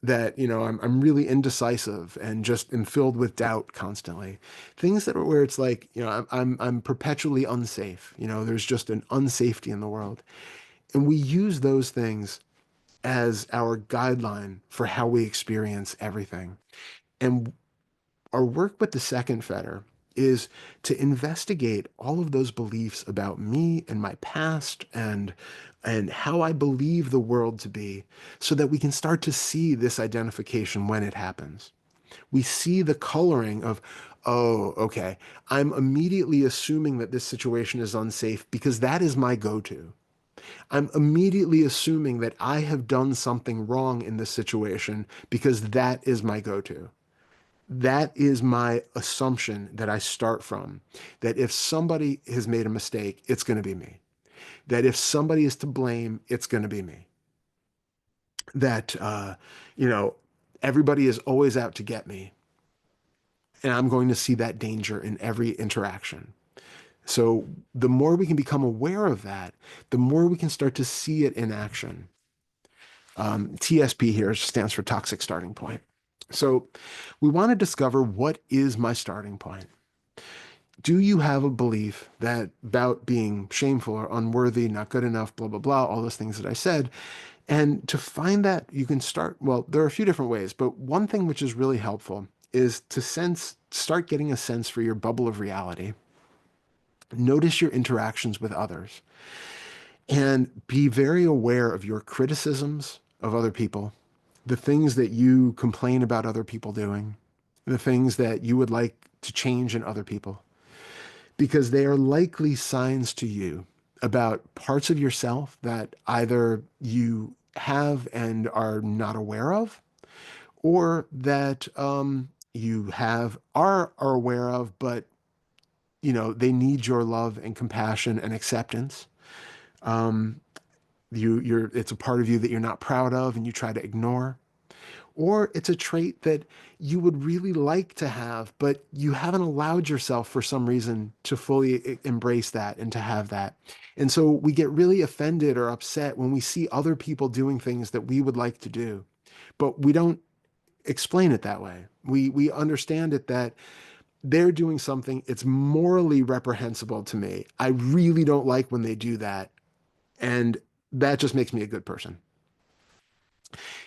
That I'm really indecisive and just am filled with doubt constantly. Things that are where it's like I'm perpetually unsafe. There's just an unsafety in the world, and we use those things as our guideline for how we experience everything. And our work with the second fetter is to investigate all of those beliefs about me and my past and how I believe the world to be, so that we can start to see this identification when it happens. We see the coloring of, oh, okay, I'm immediately assuming that this situation is unsafe because that is my go-to. I'm immediately assuming that I have done something wrong in this situation because that is my go-to. That is my assumption that I start from, that if somebody has made a mistake, it's going to be me. That if somebody is to blame, it's going to be me. That, everybody is always out to get me. And I'm going to see that danger in every interaction. So the more we can become aware of that, the more we can start to see it in action. TSP here stands for toxic starting point. So we want to discover, what is my starting point? Do you have a belief that about being shameful or unworthy, not good enough, blah, blah, blah, all those things that I said? And to find that, you can start, well, there are a few different ways, but one thing which is really helpful is to start getting a sense for your bubble of reality. Notice your interactions with others and be very aware of your criticisms of other people, the things that you complain about other people doing, the things that you would like to change in other people, because they are likely signs to you about parts of yourself that either you have and are not aware of, or that are aware of, but they need your love and compassion and acceptance. Um, it's a part of you that you're not proud of and you try to ignore. Or it's a trait that you would really like to have, but you haven't allowed yourself for some reason to fully embrace that and to have that. And so we get really offended or upset when we see other people doing things that we would like to do, but we don't explain it that way. We understand it that they're doing something, it's morally reprehensible to me. I really don't like when they do that. And that just makes me a good person.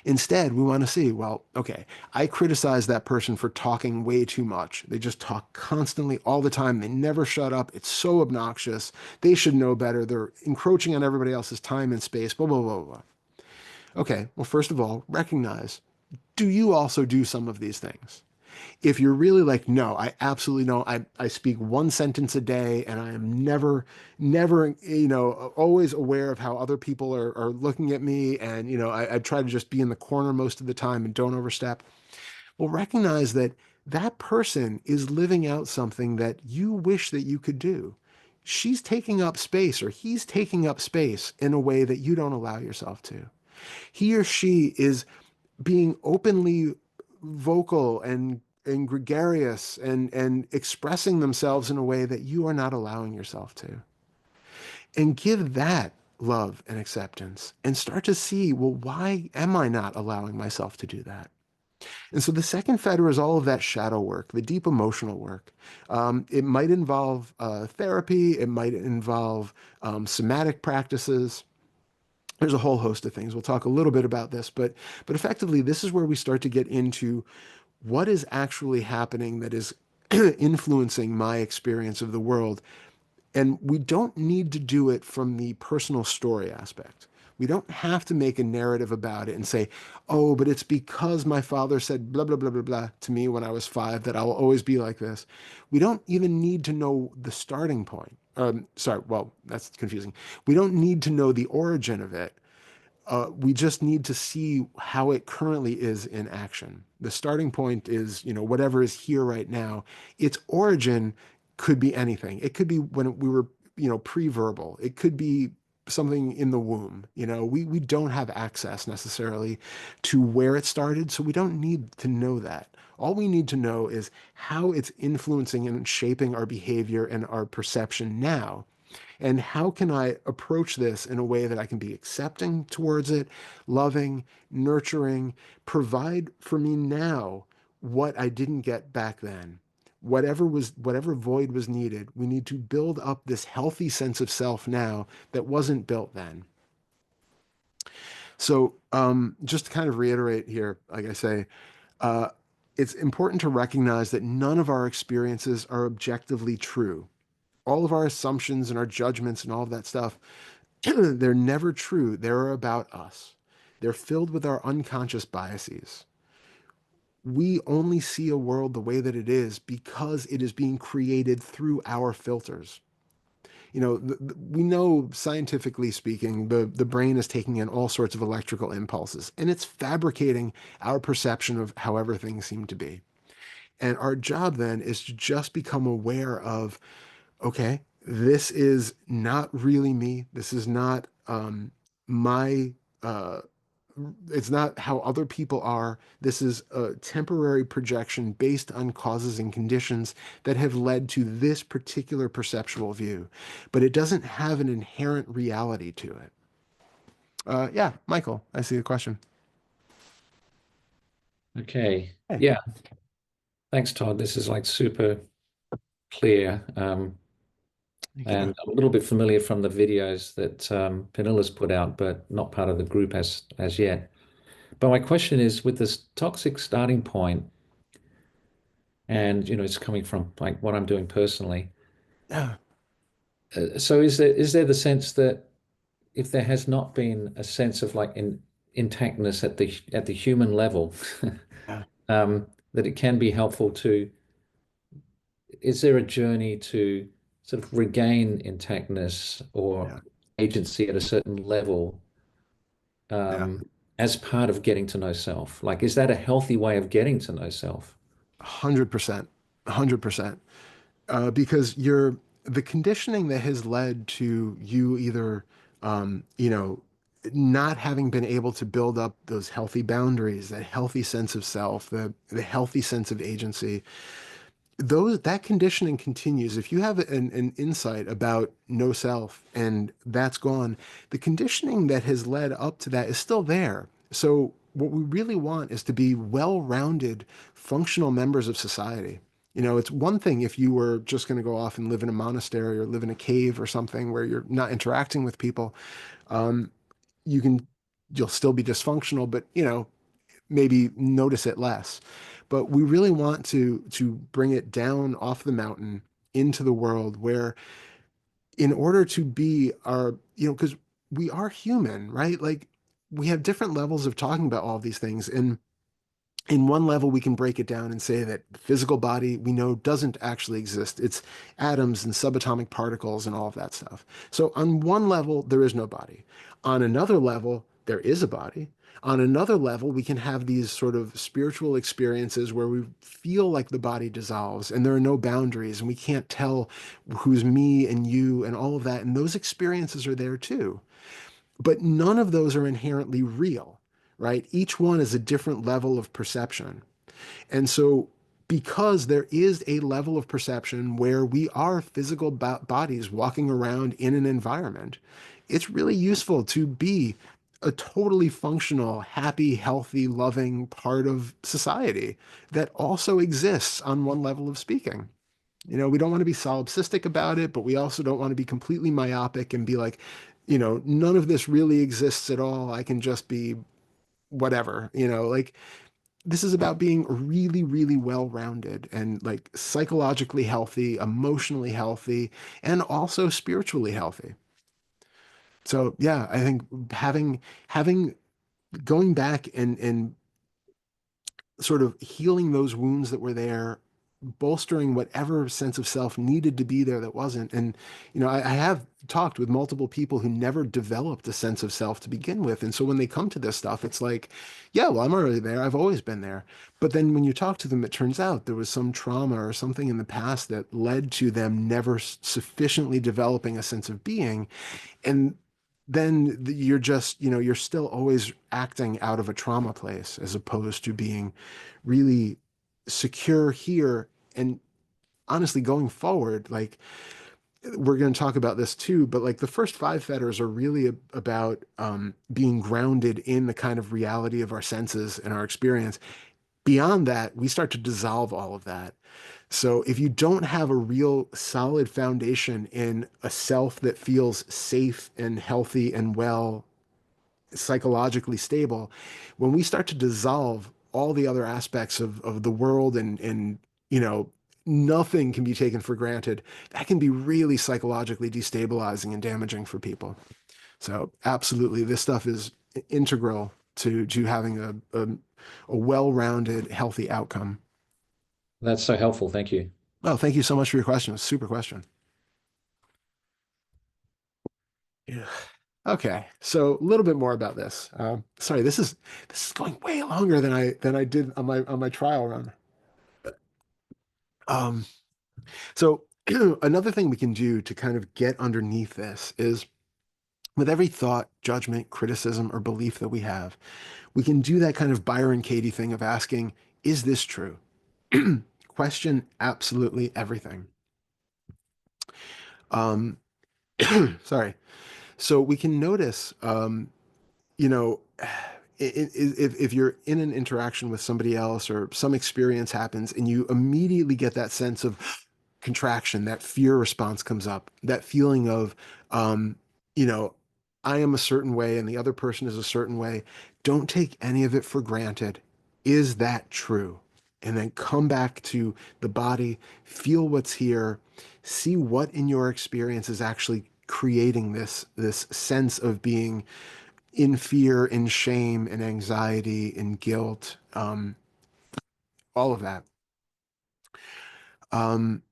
Instead, we want to see, well, okay, I criticize that person for talking way too much. They just talk constantly all the time. They never shut up. It's so obnoxious. They should know better. They're encroaching on everybody else's time and space, blah, blah, blah, blah. Okay, well, first of all, recognize, do you also do some of these things? If you're really like, no, I absolutely know. I speak one sentence a day and I am never, always aware of how other people are looking at me. And, I try to just be in the corner most of the time and don't overstep. Well, recognize that that person is living out something that you wish that you could do. She's taking up space or he's taking up space in a way that you don't allow yourself to. He or she is being openly vocal and gregarious and expressing themselves in a way that you are not allowing yourself to. And give that love and acceptance and start to see, well, why am I not allowing myself to do that? And so the second fetter is all of that shadow work, the deep emotional work. It might involve therapy. It might involve somatic practices. There's a whole host of things. We'll talk a little bit about this, but effectively, this is where we start to get into what is actually happening that is influencing my experience of the world. And we don't need to do it from the personal story aspect. We don't have to make a narrative about it and say, oh, but it's because my father said blah, blah, blah, blah, blah to me when I was 5 that I will always be like this. We don't even need to know the starting point. Sorry, well, that's confusing. We don't need to know the origin of it. We just need to see how it currently is in action. The starting point is, whatever is here right now. Its origin could be anything. It could be when we were, pre-verbal. It could be something in the womb. We don't have access necessarily to where it started, so we don't need to know that. All we need to know is how it's influencing and shaping our behavior and our perception now. And how can I approach this in a way that I can be accepting towards it, loving, nurturing, provide for me now what I didn't get back then? Whatever void was needed, we need to build up this healthy sense of self now that wasn't built then. So just to kind of reiterate here, like I say, it's important to recognize that none of our experiences are objectively true. All of our assumptions and our judgments and all of that stuff, they're never true. They're about us. They're filled with our unconscious biases. We only see a world the way that it is because it is being created through our filters. We know scientifically speaking, the brain is taking in all sorts of electrical impulses and it's fabricating our perception of however things seem to be. And our job then is to just become aware of, okay, this is not really me. This is not my, uh, it's not how other people are. This is a temporary projection based on causes and conditions that have led to this particular perceptual view, but it doesn't have an inherent reality to it. Yeah, Michael, I see the question. Okay. Hey. Yeah. Thanks, Todd. This is like super clear. Thank And you. I'm a little bit familiar from the videos that Penilla's put out, but not part of the group as yet. But my question is, with this toxic starting point, and it's coming from like what I'm doing personally. Yeah. So is there the sense that if there has not been a sense of like intactness at the human level, Yeah. that it can be helpful to, is there a journey to sort of regain intactness or Yeah. agency at a certain level, Yeah. as part of getting to know self? Like, is that a healthy way of getting to know self? 100%. 100%. Because the conditioning that has led to you either, not having been able to build up those healthy boundaries, that healthy sense of self, the healthy sense of agency, that conditioning continues. If you have an insight about no self and that's gone, the conditioning that has led up to that is still there. So what we really want is to be well-rounded, functional members of society. It's one thing if you were just going to go off and live in a monastery or live in a cave or something where you're not interacting with people. Um, you'll still be dysfunctional, but maybe notice it less. But we really want to bring it down off the mountain into the world where, in order to be because we are human, right? Like, we have different levels of talking about all of these things. And in one level, we can break it down and say that the physical body we know doesn't actually exist. It's atoms and subatomic particles and all of that stuff. So on one level, there is no body. On another level, there is a body. On another level, we can have these sort of spiritual experiences where we feel like the body dissolves and there are no boundaries and we can't tell who's me and you and all of that. And those experiences are there too. But none of those are inherently real, right? Each one is a different level of perception. And so, because there is a level of perception where we are physical bodies walking around in an environment, it's really useful to be a totally functional, happy, healthy, loving part of society that also exists on one level of speaking. We don't want to be solipsistic about it, but we also don't want to be completely myopic and be like, none of this really exists at all. I can just be whatever, like, this is about being really, really well-rounded and like psychologically healthy, emotionally healthy, and also spiritually healthy. So yeah, I think having going back and sort of healing those wounds that were there, bolstering whatever sense of self needed to be there that wasn't. And, I have talked with multiple people who never developed a sense of self to begin with. And so when they come to this stuff, it's like, yeah, well, I'm already there. I've always been there. But then when you talk to them, it turns out there was some trauma or something in the past that led to them never sufficiently developing a sense of being. And then you're just, you're still always acting out of a trauma place as opposed to being really secure here. And honestly, going forward, like, we're going to talk about this too, but like the first five fetters are really about being grounded in the kind of reality of our senses and our experience. Beyond that, we start to dissolve all of that. So if you don't have a real solid foundation in a self that feels safe and healthy and well, psychologically stable, when we start to dissolve all the other aspects of the world and you know, nothing can be taken for granted, that can be really psychologically destabilizing and damaging for people. So absolutely, this stuff is integral to having a well-rounded, healthy outcome. That's so helpful. Thank you. Oh, thank you so much for your question. It was a super question. Yeah. Okay, so a little bit more about this. Sorry, this is going way longer than I did on my trial run. Um, so another thing we can do to kind of get underneath this is, with every thought, judgment, criticism, or belief that we have, we can do that kind of Byron Katie thing of asking, is this true? Question absolutely everything. Um, sorry. So we can notice, you know, if you're in an interaction with somebody else or some experience happens and you immediately get that sense of, contraction, that fear response comes up, that feeling of, you know, I am a certain way and the other person is a certain way. Don't take any of it for granted. Is that true? And then come back to the body, feel what's here, see what in your experience is actually creating this sense of being in fear, in shame, in anxiety, in guilt, all of that. Um,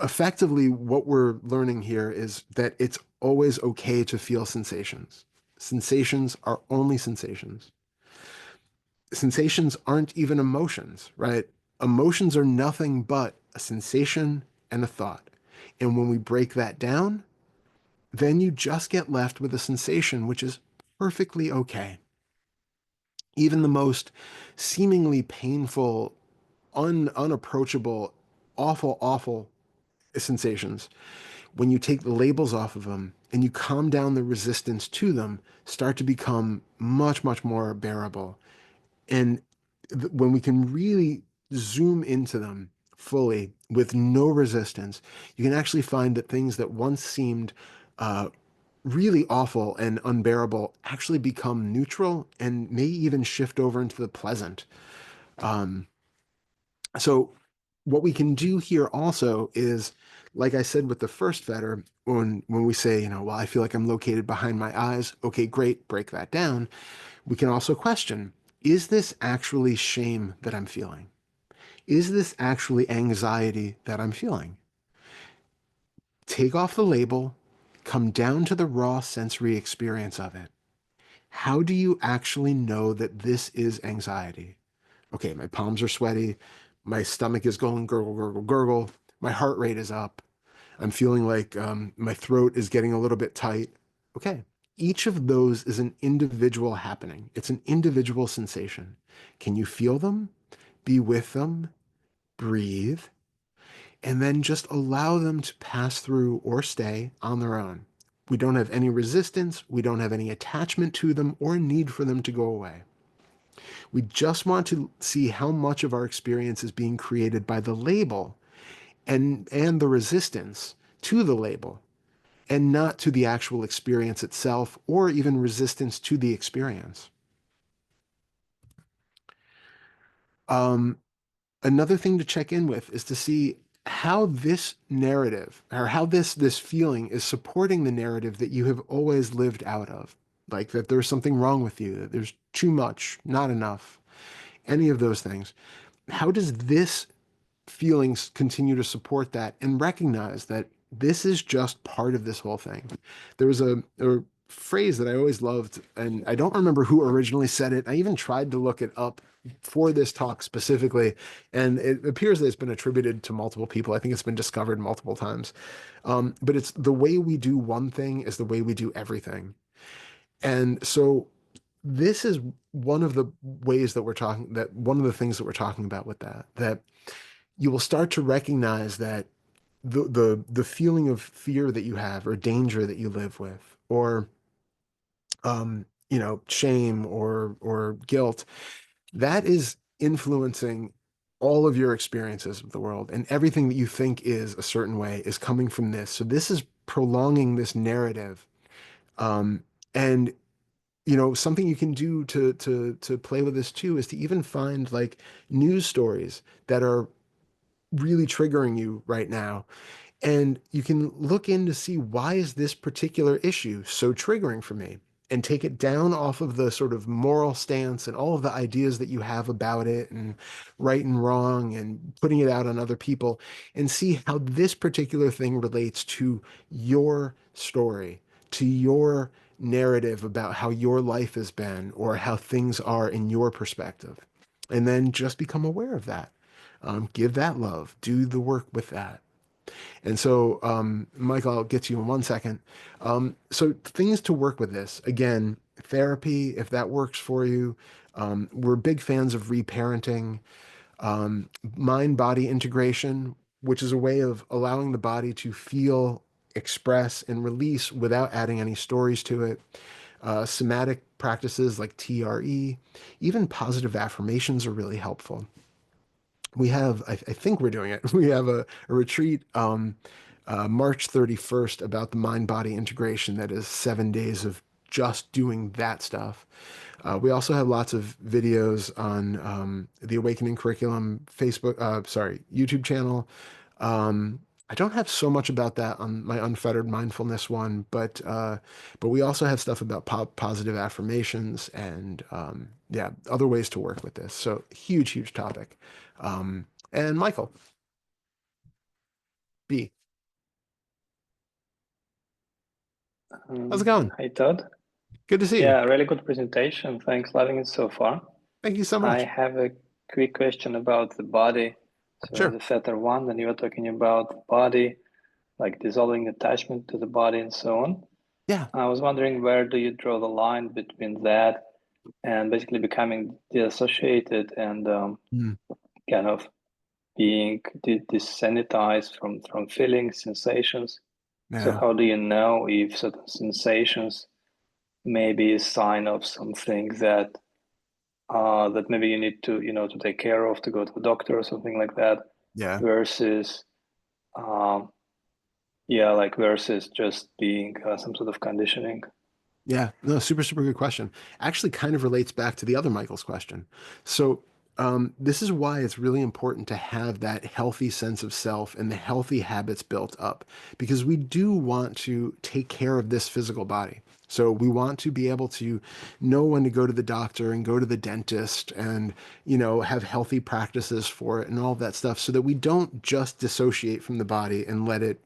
Effectively, what we're learning here is that it's always okay to feel sensations. Sensations are only sensations. Sensations aren't even emotions, right? Emotions are nothing but a sensation and a thought. And when we break that down, then you just get left with a sensation, which is perfectly okay. Even the most seemingly painful, unapproachable, awful sensations, when you take the labels off of them and you calm down the resistance to them, start to become much more bearable. And when we can really zoom into them fully with no resistance, you can actually find that things that once seemed uh, really awful and unbearable actually become neutral and may even shift over into the pleasant. Um, so what we can do here also is, like I said with the first fetter, when we say, well, I feel like I'm located behind my eyes. Okay, great, break that down. We can also question, is this actually shame that I'm feeling? Is this actually anxiety that I'm feeling? Take off the label, come down to the raw sensory experience of it. How do you actually know that this is anxiety? Okay, my palms are sweaty. My stomach is going gurgle, gurgle, gurgle. My heart rate is up. I'm feeling like my throat is getting a little bit tight. Okay, each of those is an individual happening. It's an individual sensation. Can you feel them? Be with them, breathe, and then just allow them to pass through or stay on their own. We don't have any resistance. We don't have any attachment to them or need for them to go away. We just want to see how much of our experience is being created by the label and the resistance to the label, and not to the actual experience itself or even resistance to the experience. Um, Another thing to check in with is to see how this narrative or how this feeling is supporting the narrative that you have always lived out of. Like that there's something wrong with you, that there's too much, not enough, any of those things. How does this feelings continue to support that and recognize that this is just part of this whole thing? There was a phrase that I always loved, and I don't remember who originally said it. I even tried to look it up for this talk specifically, and it appears that it's been attributed to multiple people. I think it's been discovered multiple times. But it's the way we do one thing is the way we do everything. And so this is one of the ways that one of the things that we're talking about with that you will start to recognize that the feeling of fear that you have or danger that you live with, or shame or guilt, that is influencing all of your experiences of the world, and everything that you think is a certain way is coming from this. So this is prolonging this narrative. And something you can do to play with this too is to even find like news stories that are really triggering you right now. And you can look in to see, why is this particular issue so triggering for me? And take it down off of the sort of moral stance and all of the ideas that you have about it and right and wrong and putting it out on other people, and see how this particular thing relates to your story, to your narrative about how your life has been or how things are in your perspective. And then just become aware of that. Give that love, do the work with that. And so, Michael, I'll get to you in 1 second. So things to work with this. Again, therapy, if that works for you. We're big fans of reparenting, mind-body integration, which is a way of allowing the body to feel, express, and release without adding any stories to it. Somatic practices like TRE, even positive affirmations are really helpful. we have, I think we're doing it. We have a retreat March 31st about the mind-body integration that is 7 days of just doing that stuff. We also have lots of videos on the Awakening Curriculum YouTube channel. I don't have so much about that on my Unfettered Mindfulness one, but we also have stuff about positive affirmations and yeah, other ways to work with this. So huge, huge topic. And Michael B, how's it going? Hi, Todd. Good to see you. Yeah, really good presentation. Thanks, loving it so far. Thank you so I much. have a quick question about the body. So Sure. in the Fetter one, and you were talking about the body, like dissolving attachment to the body and so on. Yeah. I was wondering, where do you draw the line between that and basically becoming disassociated and kind of being desanitized from feelings, sensations? So Yeah. how do you know if certain sensations may be a sign of something that that maybe you need to, to take care of, to go to the doctor or something like that, Yeah. versus versus just being some sort of conditioning? Yeah, no, super, super good question. Actually, kind of relates back to the other Michael's question. So, this is why it's really important to have that healthy sense of self and the healthy habits built up, because we do want to take care of this physical body. So we want to be able to know when to go to the doctor and go to the dentist and, have healthy practices for it and all that stuff so that we don't just dissociate from the body and let it,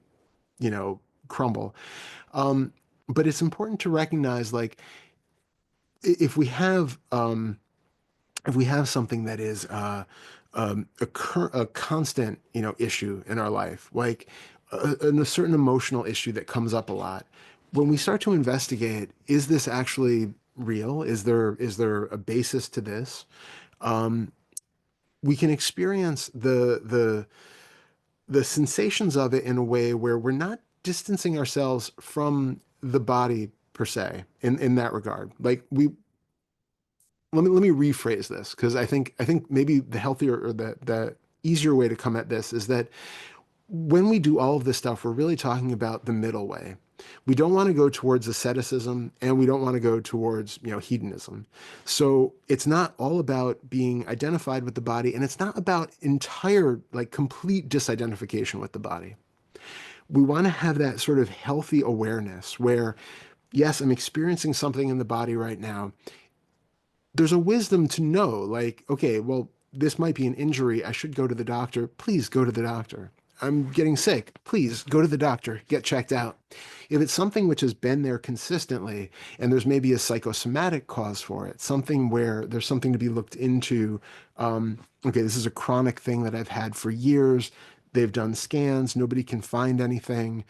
crumble. But it's important to recognize, like, if we have something that is a constant issue in our life, like a certain emotional issue that comes up a lot, when we start to investigate, is this actually real? Is there a basis to this? We can experience the sensations of it in a way where we're not distancing ourselves from the body per se in that regard. Like let me rephrase this, because I think maybe the healthier or the easier way to come at this is that when we do all of this stuff, we're really talking about the middle way. We don't want to go towards asceticism, and we don't want to go towards, hedonism. So it's not all about being identified with the body, and it's not about entire, like, complete disidentification with the body. We want to have that sort of healthy awareness where, yes, I'm experiencing something in the body right now. There's a wisdom to know, like, okay, well, this might be an injury. I should go to the doctor. Please go to the doctor. I'm getting sick. Please go to the doctor, get checked out. If it's something which has been there consistently and there's maybe a psychosomatic cause for it, something where there's something to be looked into, okay, this is a chronic thing that I've had for years. They've done scans. Nobody can find anything.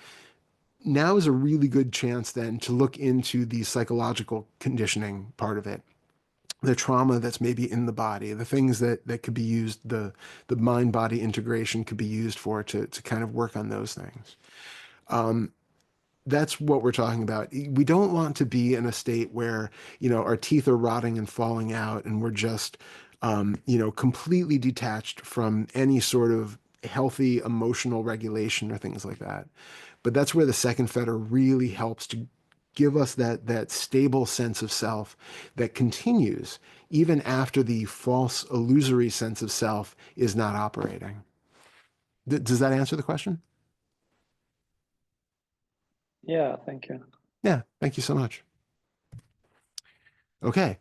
Now is a really good chance then to look into the psychological conditioning part of it, the trauma that's maybe in the body, the things that could be used, the mind-body integration could be used for to kind of work on those things. That's what we're talking about. We don't want to be in a state where, our teeth are rotting and falling out and we're just, completely detached from any sort of healthy emotional regulation or things like that. But that's where the second fetter really helps to give us that stable sense of self that continues even after the false illusory sense of self is not operating. Does that answer the question? Yeah, thank you. Yeah, thank you so much. Okay.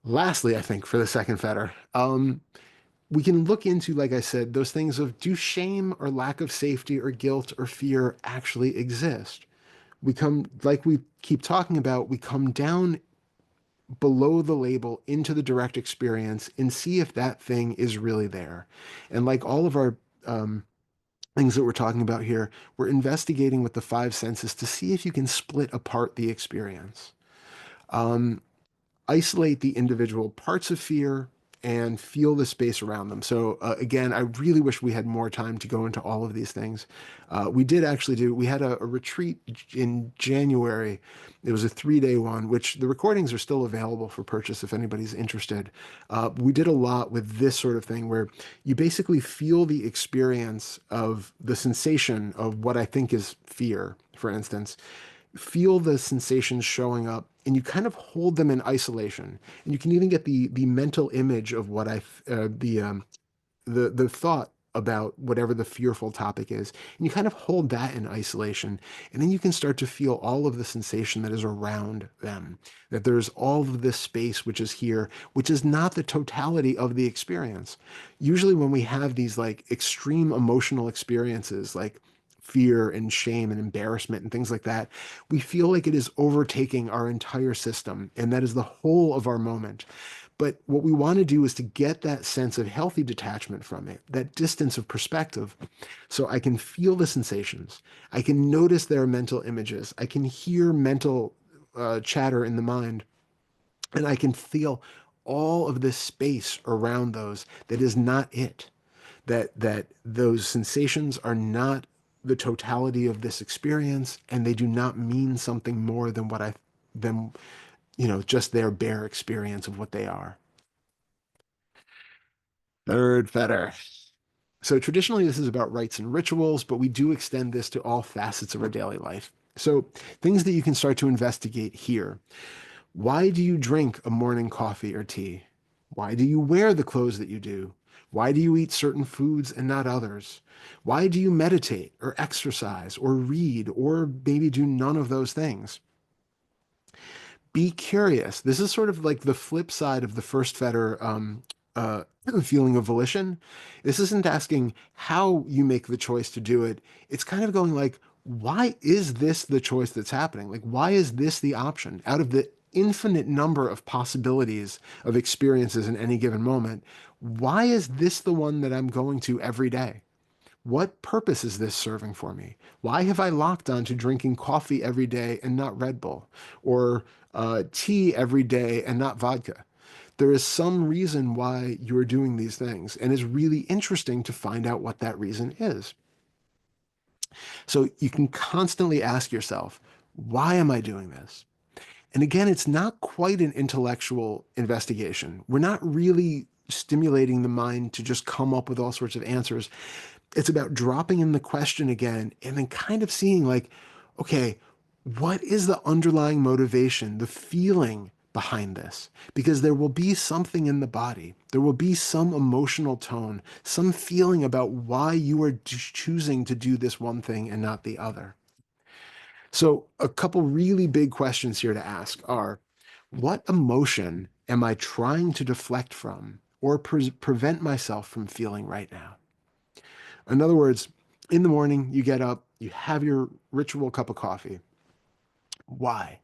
Lastly, I think for the second fetter, we can look into, like I said, those things of, do shame or lack of safety or guilt or fear actually exist? Like we keep talking about, we come down below the label into the direct experience and see if that thing is really there. And like all of our things that we're talking about here, we're investigating with the five senses to see if you can split apart the experience. Isolate the individual parts of fear and feel the space around them. So again, I really wish we had more time to go into all of these things. We had a retreat in January. It was a 3-day one, which the recordings are still available for purchase if anybody's interested. We did a lot with this sort of thing where you basically feel the experience of the sensation of what I think is fear, for instance. Feel the sensations showing up, and you kind of hold them in isolation. And you can even get the mental image of what the thought about whatever the fearful topic is, and you kind of hold that in isolation, and then you can start to feel all of the sensation that is around them, that there's all of this space which is here, which is not the totality of the experience. Usually when we have these like extreme emotional experiences like fear and shame and embarrassment and things like that, we feel like it is overtaking our entire system, and that is the whole of our moment. But what we want to do is to get that sense of healthy detachment from it, that distance of perspective. So I can feel the sensations. I can notice their mental images. I can hear mental chatter in the mind. And I can feel all of this space around those that is not it. That those sensations are not the totality of this experience, and they do not mean something more than just their bare experience of what they are. Third fetter. So traditionally, this is about rites and rituals, but we do extend this to all facets of our daily life. So things that you can start to investigate here. Why do you drink a morning coffee or tea? Why do you wear the clothes that you do? Why do you eat certain foods and not others? Why do you meditate or exercise or read or maybe do none of those things? Be curious. This is sort of like the flip side of the first fetter uh, feeling of volition. This isn't asking how you make the choice to do it. It's kind of going like, why is this the choice that's happening? Like, why is this the option? Out of the infinite number of possibilities of experiences in any given moment, why is this the one that I'm going to every day? What purpose is this serving for me? Why have I locked on to drinking coffee every day and not Red Bull, or tea every day and not vodka? There is some reason why you're doing these things, and it's really interesting to find out what that reason is. So you can constantly ask yourself, why am I doing this? And again, it's not quite an intellectual investigation. We're not really stimulating the mind to just come up with all sorts of answers. It's about dropping in the question again and then kind of seeing like, okay, what is the underlying motivation, the feeling behind this? Because there will be something in the body. There will be some emotional tone, some feeling about why you are choosing to do this one thing and not the other. So a couple really big questions here to ask are, what emotion am I trying to deflect from or prevent myself from feeling right now? In other words, in the morning, you get up, you have your ritual cup of coffee. Why?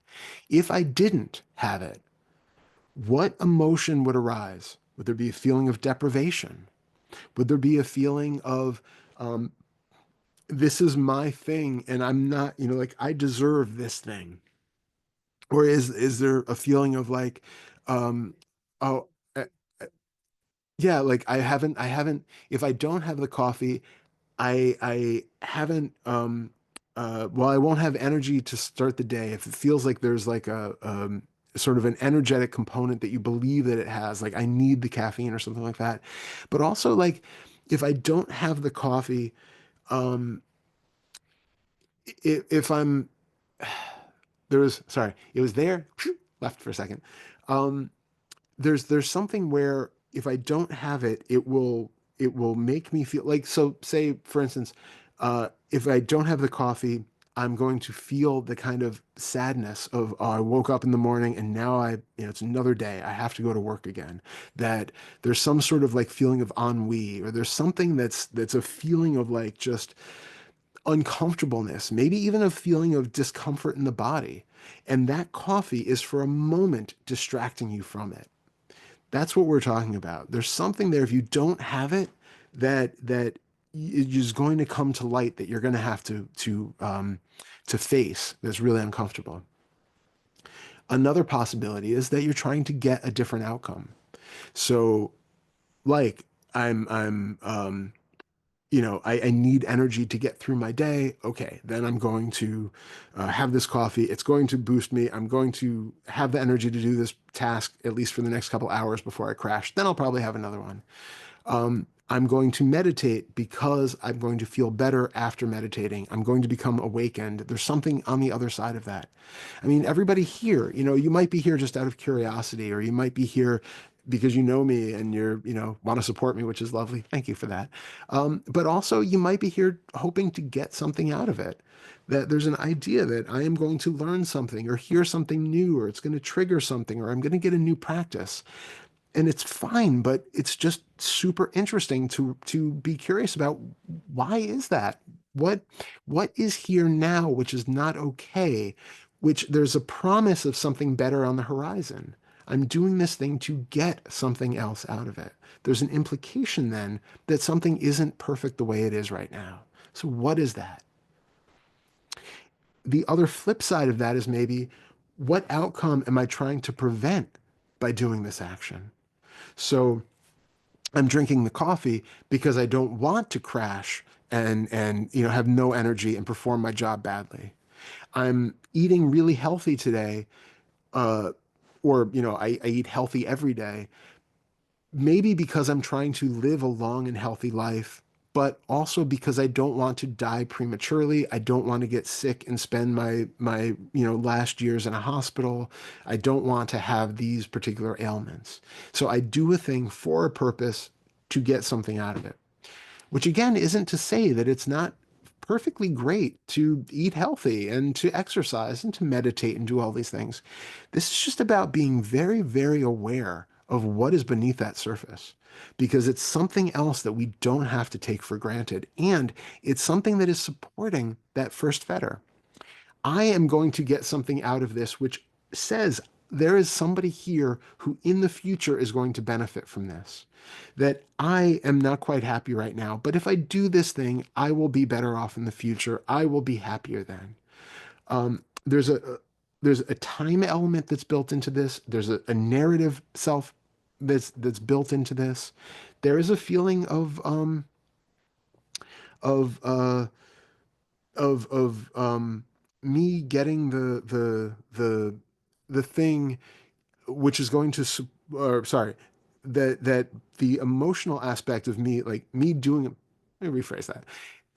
If I didn't have it, what emotion would arise? Would there be a feeling of deprivation? Would there be a feeling of, this is my thing and I'm not, like I deserve this thing? Or is there a feeling of like, um, oh, yeah, like I haven't, if I don't have the coffee, I haven't well, I won't have energy to start the day if it feels like there's like a sort of an energetic component that you believe that it has, like I need the caffeine or something like that. But also like if I don't have the coffee, um if I'm sorry, it was there, left for a second. Um there's something where if I don't have it, it will make me feel like, so say for instance, if I don't have the coffee, I'm going to feel the kind of sadness of, oh, I woke up in the morning and now it's another day. I have to go to work again. That there's some sort of like feeling of ennui, or there's something that's a feeling of like just uncomfortableness, maybe even a feeling of discomfort in the body. And that coffee is for a moment distracting you from it. That's what we're talking about. There's something there if you don't have it that is going to come to light that you're going to have to face that's really uncomfortable. Another possibility is that you're trying to get a different outcome. So like I need energy to get through my day. Okay, then I'm going to have this coffee. It's going to boost me. I'm going to have the energy to do this task at least for the next couple hours before I crash. Then I'll probably have another one. I'm going to meditate because I'm going to feel better after meditating. I'm going to become awakened. There's something on the other side of that. I mean, everybody here, you might be here just out of curiosity, or you might be here because you know me and want to support me, which is lovely. Thank you for that. But also, you might be here hoping to get something out of it. That there's an idea that I am going to learn something or hear something new, or it's going to trigger something, or I'm going to get a new practice. And it's fine, but it's just super interesting to be curious about, why is that? What is here now which is not okay, which there's a promise of something better on the horizon. I'm doing this thing to get something else out of it. There's an implication then that something isn't perfect the way it is right now. So what is that? The other flip side of that is maybe, what outcome am I trying to prevent by doing this action? So I'm drinking the coffee because I don't want to crash and have no energy and perform my job badly. I'm eating really healthy today, or I eat healthy every day, maybe because I'm trying to live a long and healthy life, but also because I don't want to die prematurely. I don't want to get sick and spend my last years in a hospital. I don't want to have these particular ailments. So I do a thing for a purpose to get something out of it, which again isn't to say that it's not perfectly great to eat healthy and to exercise and to meditate and do all these things. This is just about being very, very aware of what is beneath that surface, because it's something else that we don't have to take for granted. And it's something that is supporting that first fetter. I am going to get something out of this, which says there is somebody here who in the future is going to benefit from this. That I am not quite happy right now, but if I do this thing, I will be better off in the future. I will be happier then. There's a time element that's built into this. There's a narrative self that's built into this. There is a feeling of me getting the thing which is going to or sorry, that the emotional aspect of me, like me doing, let me rephrase that.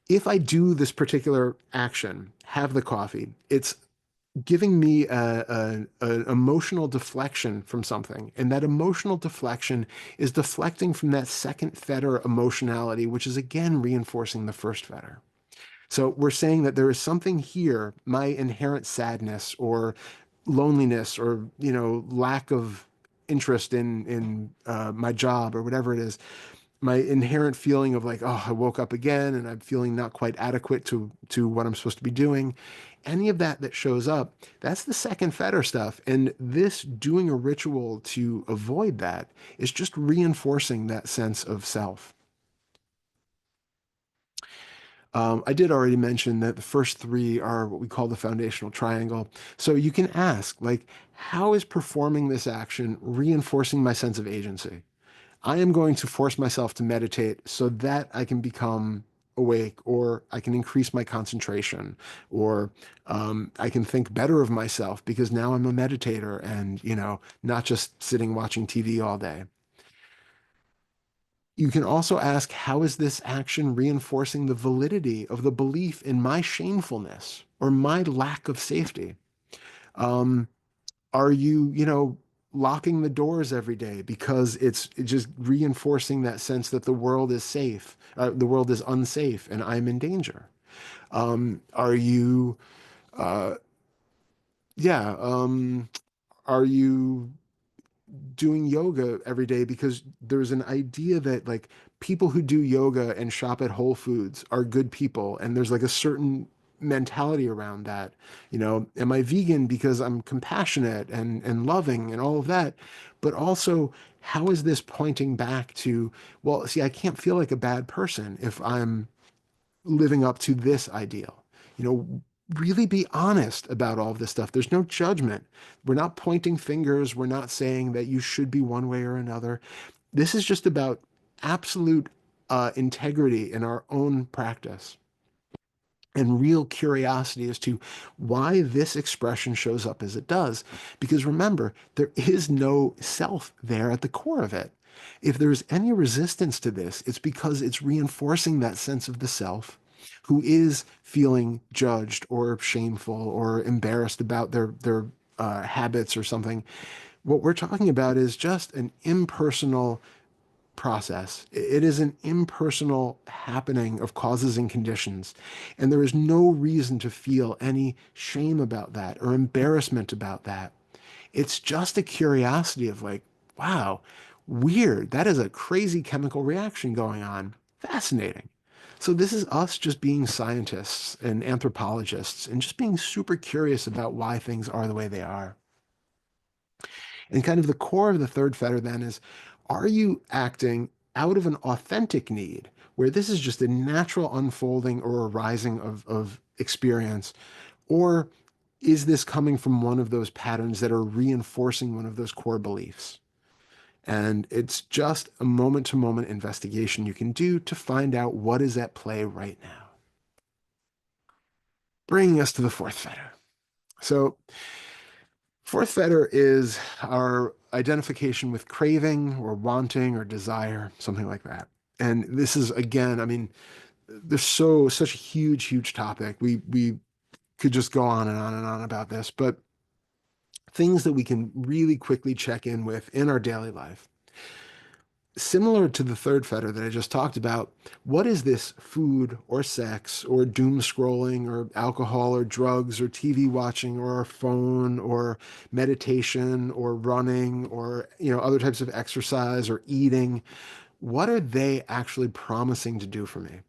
If I do this particular action, have the coffee, it's giving me an emotional deflection from something. And that emotional deflection is deflecting from that second fetter emotionality, which is again reinforcing the first fetter. So we're saying that there is something here, my inherent sadness or loneliness or lack of interest in my job or whatever it is, my inherent feeling of like, oh, I woke up again and I'm feeling not quite adequate to what I'm supposed to be doing. Any of that shows up, that's the second fetter stuff. And this doing a ritual to avoid that is just reinforcing that sense of self. I did already mention that the first three are what we call the foundational triangle. So you can ask, like, how is performing this action reinforcing my sense of agency? I am going to force myself to meditate so that I can become awake, or I can increase my concentration, or I can think better of myself because now I'm a meditator and, not just sitting watching TV all day. You can also ask, how is this action reinforcing the validity of the belief in my shamefulness or my lack of safety? Are you, locking the doors every day because it's just reinforcing that sense that the world is safe, the world is unsafe, and I'm in danger? Are you, uh, yeah, are you doing yoga every day because there's an idea that like people who do yoga and shop at Whole Foods are good people, and there's like a certain mentality around that? Am I vegan because I'm compassionate and loving and all of that? But also, how is this pointing back to, well, see, I can't feel like a bad person if I'm living up to this ideal. Really be honest about all of this stuff. There's no judgment. We're not pointing fingers. We're not saying that you should be one way or another. This is just about absolute integrity in our own practice and real curiosity as to why this expression shows up as it does. Because remember, there is no self there at the core of it. If there's any resistance to this, it's because it's reinforcing that sense of the self who is feeling judged or shameful or embarrassed about their habits or something. What we're talking about is just an impersonal process. It is an impersonal happening of causes and conditions. And there is no reason to feel any shame about that or embarrassment about that. It's just a curiosity of like, wow, weird. That is a crazy chemical reaction going on. Fascinating. So this is us just being scientists and anthropologists and just being super curious about why things are the way they are. And kind of the core of the third fetter then is, are you acting out of an authentic need where this is just a natural unfolding or arising of experience? Or is this coming from one of those patterns that are reinforcing one of those core beliefs? And it's just a moment-to-moment investigation you can do to find out what is at play right now. Bringing us to the fourth fetter. So fourth fetter is our identification with craving or wanting or desire, something like that. And this is, again, I mean, there's such a huge topic. We could just go on and on and on about this, but things that we can really quickly check in with in our daily life. Similar to the third fetter that I just talked about, what is this food or sex or doom scrolling or alcohol or drugs or TV watching or our phone or meditation or running or other types of exercise or eating? What are they actually promising to do for me?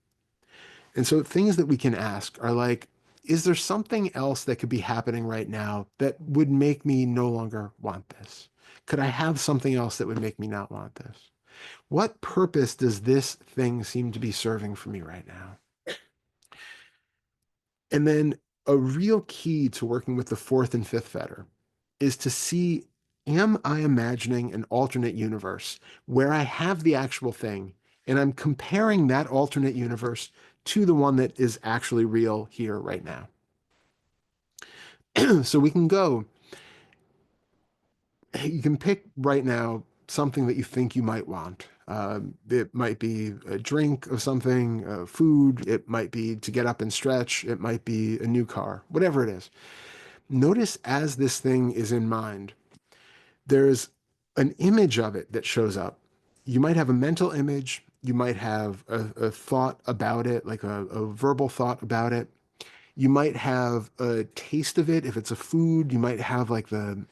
And so things that we can ask are like, is there something else that could be happening right now that would make me no longer want this? Could I have something else that would make me not want this? What purpose does this thing seem to be serving for me right now? And then a real key to working with the fourth and fifth fetter is to see, am I imagining an alternate universe where I have the actual thing and I'm comparing that alternate universe to the one that is actually real here right now? So we can go, you can pick right now something that you think you might want. It might be a drink of something, food. It might be to get up and stretch. It might be a new car, whatever it is. Notice as this thing is in mind, there's an image of it that shows up. You might have a mental image. You might have a thought about it, like a verbal thought about it. You might have a taste of it. If it's a food, you might have like the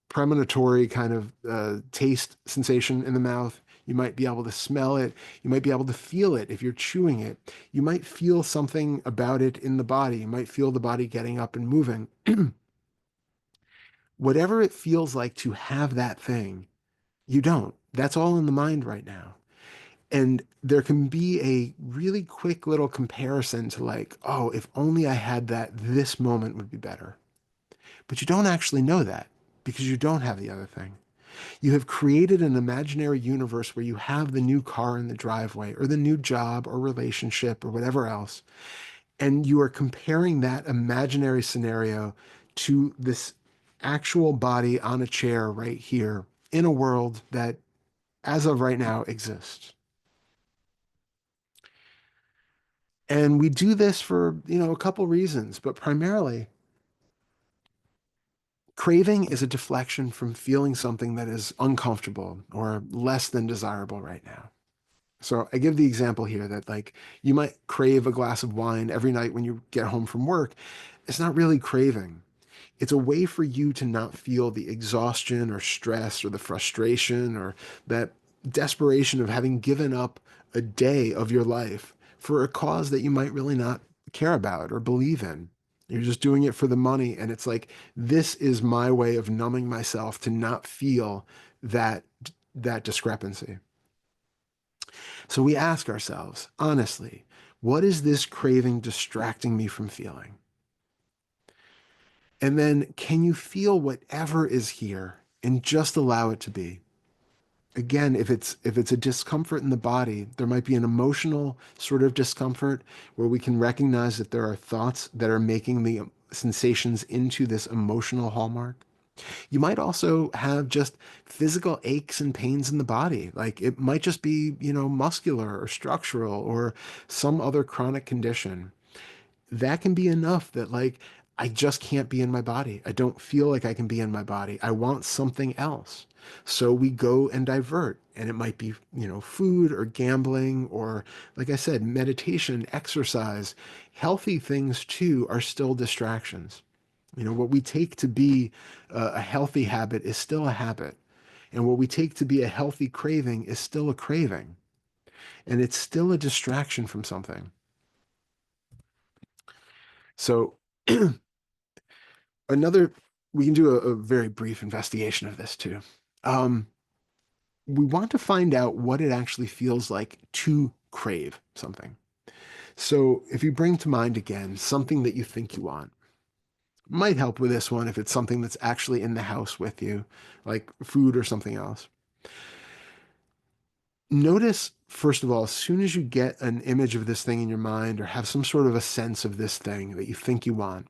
premonitory kind of taste sensation in the mouth. You might be able to smell it. You might be able to feel it if you're chewing it. You might feel something about it in the body. You might feel the body getting up and moving. Whatever it feels like to have that thing, you don't. That's all in the mind right now. And there can be a really quick little comparison to like, oh, if only I had that, this moment would be better. But you don't actually know that because you don't have the other thing. You have created an imaginary universe where you have the new car in the driveway or the new job or relationship or whatever else. And you are comparing that imaginary scenario to this actual body on a chair right here in a world that, as of right now, exists. And we do this for, a couple reasons, but primarily craving is a deflection from feeling something that is uncomfortable or less than desirable right now. So I give the example here that like you might crave a glass of wine every night when you get home from work. It's not really craving. It's a way for you to not feel the exhaustion or stress or the frustration or that desperation of having given up a day of your life for a cause that you might really not care about or believe in. You're just doing it for the money. And it's like, this is my way of numbing myself to not feel that discrepancy. So we ask ourselves, honestly, what is this craving distracting me from feeling? And then can you feel whatever is here and just allow it to be. Again, if it's a discomfort in the body, there might be an emotional sort of discomfort where we can recognize that there are thoughts that are making the sensations into this emotional hallmark. You might also have just physical aches and pains in the body. Like it might just be, muscular or structural or some other chronic condition. That can be enough that like, I just can't be in my body. I don't feel like I can be in my body. I want something else. So we go and divert. And it might be, food or gambling or, like I said, meditation, exercise. Healthy things too are still distractions. What we take to be a healthy habit is still a habit. And what we take to be a healthy craving is still a craving. And it's still a distraction from something. So we can do a very brief investigation of this too. We want to find out what it actually feels like to crave something. So if you bring to mind again something that you think you want, might help with this one if it's something that's actually in the house with you, like food or something else. Notice, first of all, as soon as you get an image of this thing in your mind or have some sort of a sense of this thing that you think you want,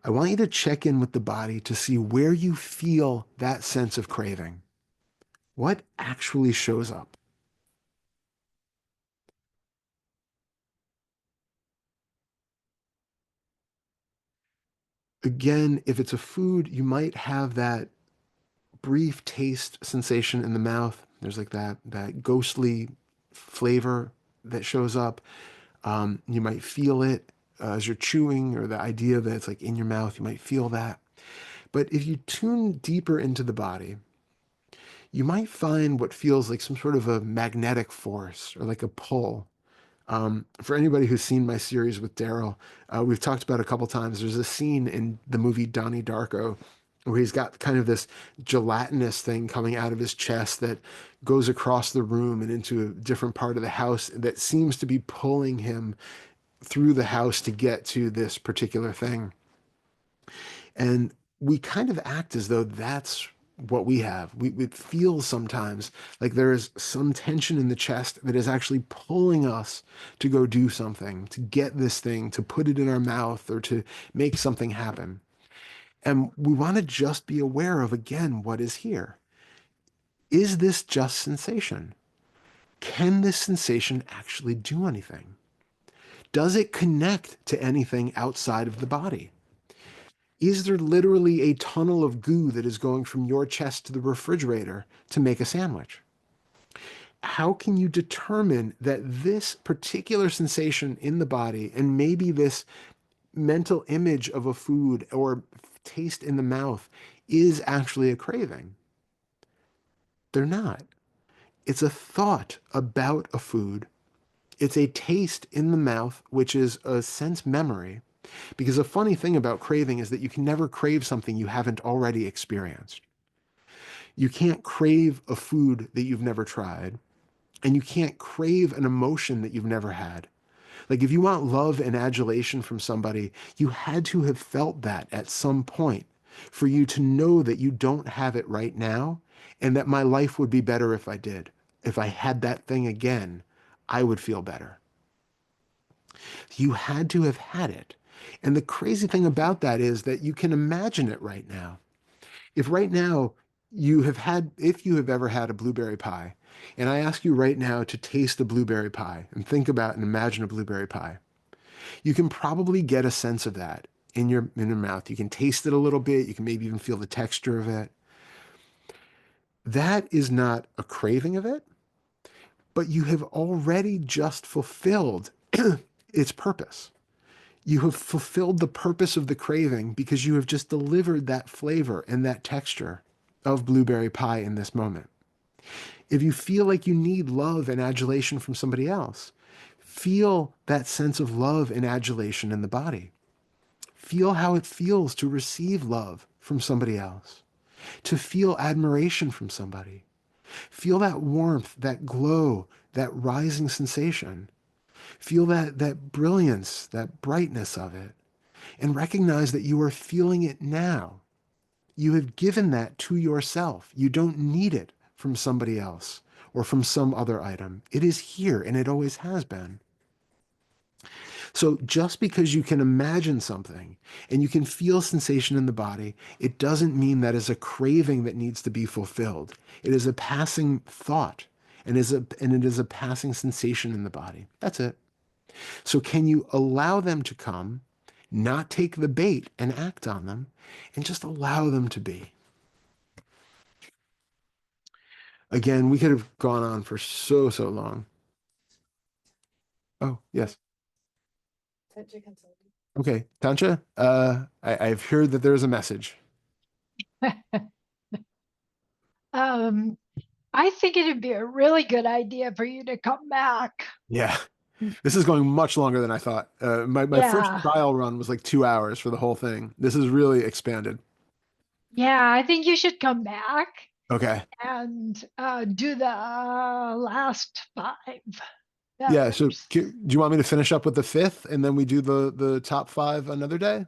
I want you to check in with the body to see where you feel that sense of craving. What actually shows up? Again, if it's a food, you might have that brief taste sensation in the mouth. There's like that ghostly flavor that shows up. You might feel it as you're chewing, or the idea that it's like in your mouth, you might feel that. But if you tune deeper into the body, you might find what feels like some sort of a magnetic force or like a pull. For anybody who's seen my series with Daryl, we've talked about a couple times. There's a scene in the movie Donnie Darko where he's got kind of this gelatinous thing coming out of his chest that goes across the room and into a different part of the house that seems to be pulling him through the house to get to this particular thing. And we kind of act as though that's what we have. It feels sometimes like there is some tension in the chest that is actually pulling us to go do something, to get this thing, to put it in our mouth, or to make something happen. And we want to just be aware of, again, what is here. Is this just sensation? Can this sensation actually do anything? Does it connect to anything outside of the body? Is there literally a tunnel of goo that is going from your chest to the refrigerator to make a sandwich? How can you determine that this particular sensation in the body, and maybe this mental image of a food or taste in the mouth, is actually a craving? They're not. It's a thought about a food. It's a taste in the mouth, which is a sense memory. Because the funny thing about craving is that you can never crave something you haven't already experienced. You can't crave a food that you've never tried, and you can't crave an emotion that you've never had. Like if you want love and adulation from somebody, you had to have felt that at some point for you to know that you don't have it right now, and that my life would be better if I did. If I had that thing again, I would feel better. You had to have had it. And the crazy thing about that is that you can imagine it right now. If right now if you have ever had a blueberry pie, and I ask you right now to taste a blueberry pie and think about and imagine a blueberry pie, you can probably get a sense of that in your mouth. You can taste it a little bit. You can maybe even feel the texture of it. That is not a craving of it, but you have already just fulfilled its purpose. You have fulfilled the purpose of the craving because you have just delivered that flavor and that texture of blueberry pie in this moment. If you feel like you need love and adulation from somebody else, feel that sense of love and adulation in the body. Feel how it feels to receive love from somebody else, to feel admiration from somebody. Feel that warmth, that glow, that rising sensation. Feel that brilliance, that brightness of it, and recognize that you are feeling it now. you have given that to yourself. You don't need it from somebody else or from some other item. It is here, and it always has been. So just because you can imagine something and you can feel sensation in the body, it doesn't mean that is a craving that needs to be fulfilled. It is a passing thought, and it is a passing sensation in the body. That's it. So can you allow them to come, not take the bait and act on them, and just allow them to be? Again, we could have gone on for so long. Oh, yes. Okay, Tancha, I've heard that there's a message. I think it'd be a really good idea for you to come back. Yeah, this is going much longer than I thought. My first Yeah. trial run was like 2 hours for the whole thing. This is really expanded. Yeah, I think you should come back Okay. and do the last 5 Yeah, so pillars. do you want me to finish up with the 5th and then we do the top 5 another day?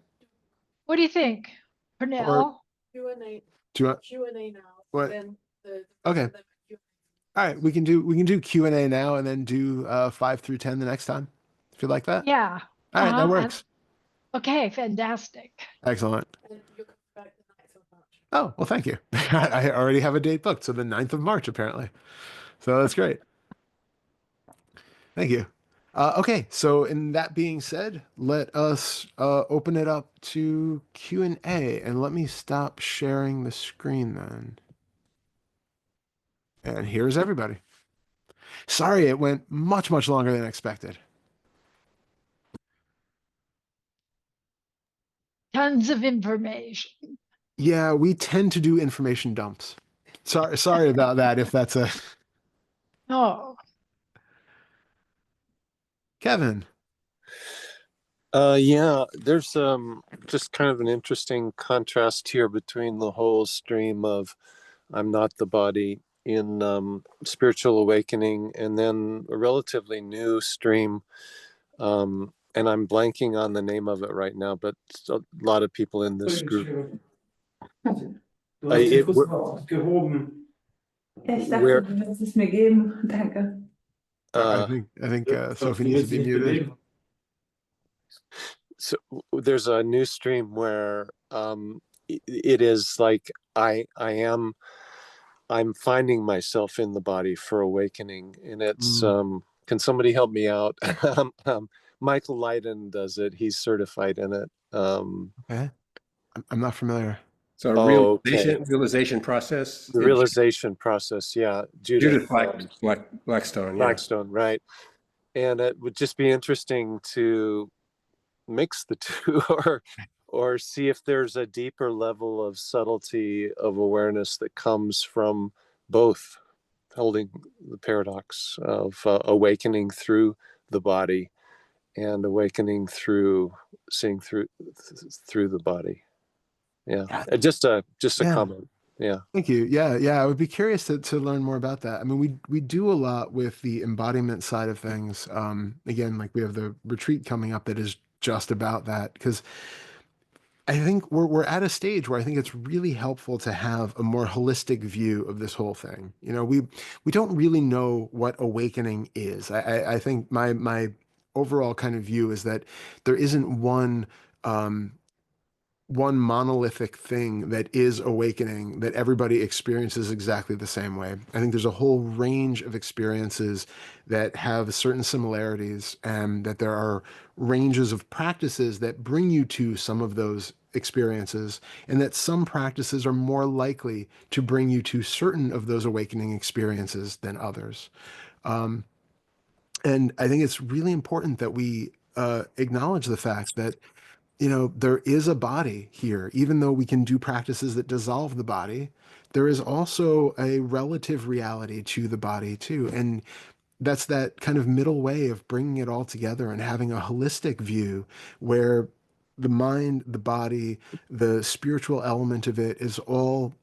What do you think, Or Pernell? Q&A. do you want, Q&A now. What? Then the Okay. All right, we can do Q&A now and then do 5 through 10 the next time, if you like that. Yeah. All right, that Uh-huh. works. Okay, fantastic. Excellent. And you come back the 9th of March. Oh, well, thank you. I already have a date booked, so the 9th of March, apparently. So that's great. Thank you. Okay, so in that being said, let us open it up to Q&A, and let me stop sharing the screen then. And here's everybody. Sorry, it went much longer than expected. Tons of information. Yeah, we tend to do information dumps. Sorry about that if that's a... Oh, Kevin. Yeah, there's just kind of an interesting contrast here between the whole stream of I'm not the body in spiritual awakening, and then a relatively new stream, and I'm blanking on the name of it right now, but a lot of people in this group. Ich Where- dachte, du wirst es mir geben. Danke. I think Sophie needs to be muted. So there's a new stream where it is like I'm finding myself in the body for awakening, and it's can somebody help me out? Michael Leiden does it. He's certified in it. Okay. I'm not familiar. So realization process. The realization process, yeah. Judith Blackstone. Yeah. Blackstone, right. And it would just be interesting to mix the two or see if there's a deeper level of subtlety of awareness that comes from both, holding the paradox of awakening through the body and awakening through seeing through the body. Yeah. Just a comment. Yeah. Thank you. Yeah. I would be curious to learn more about that. I mean, we do a lot with the embodiment side of things. Again, like we have the retreat coming up that is just about that, because I think we're at a stage where I think it's really helpful to have a more holistic view of this whole thing. You know, we don't really know what awakening is. I think my overall kind of view is that there isn't one monolithic thing that is awakening that everybody experiences exactly the same way. I think there's a whole range of experiences that have certain similarities, and that there are ranges of practices that bring you to some of those experiences, and that some practices are more likely to bring you to certain of those awakening experiences than others. And I think it's really important that we acknowledge the fact that there is a body here. Even though we can do practices that dissolve the body, there is also a relative reality to the body too. And that's that kind of middle way of bringing it all together and having a holistic view where the mind, the body, the spiritual element of it is all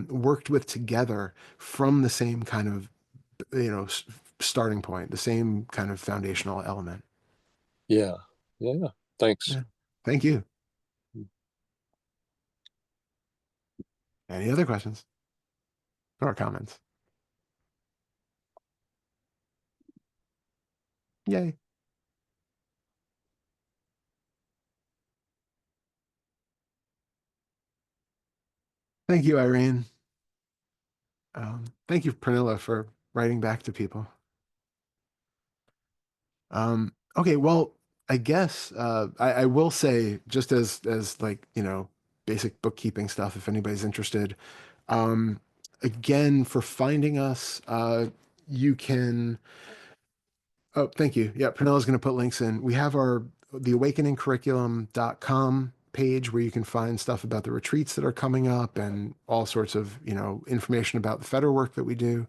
worked with together from the same kind of, starting point, the same kind of foundational element. Yeah. Thanks. Yeah. Thank you. Any other questions or comments? Yay. Thank you, Irene. Thank you, Pernilla, for writing back to people. Okay, well, I guess I will say, just as like, basic bookkeeping stuff, if anybody's interested. Again, for finding us, you can. Oh, thank you. Yeah, Pernella's going to put links in. We have our theawakeningcurriculum.com page where you can find stuff about the retreats that are coming up and all sorts of, information about the federal work that we do.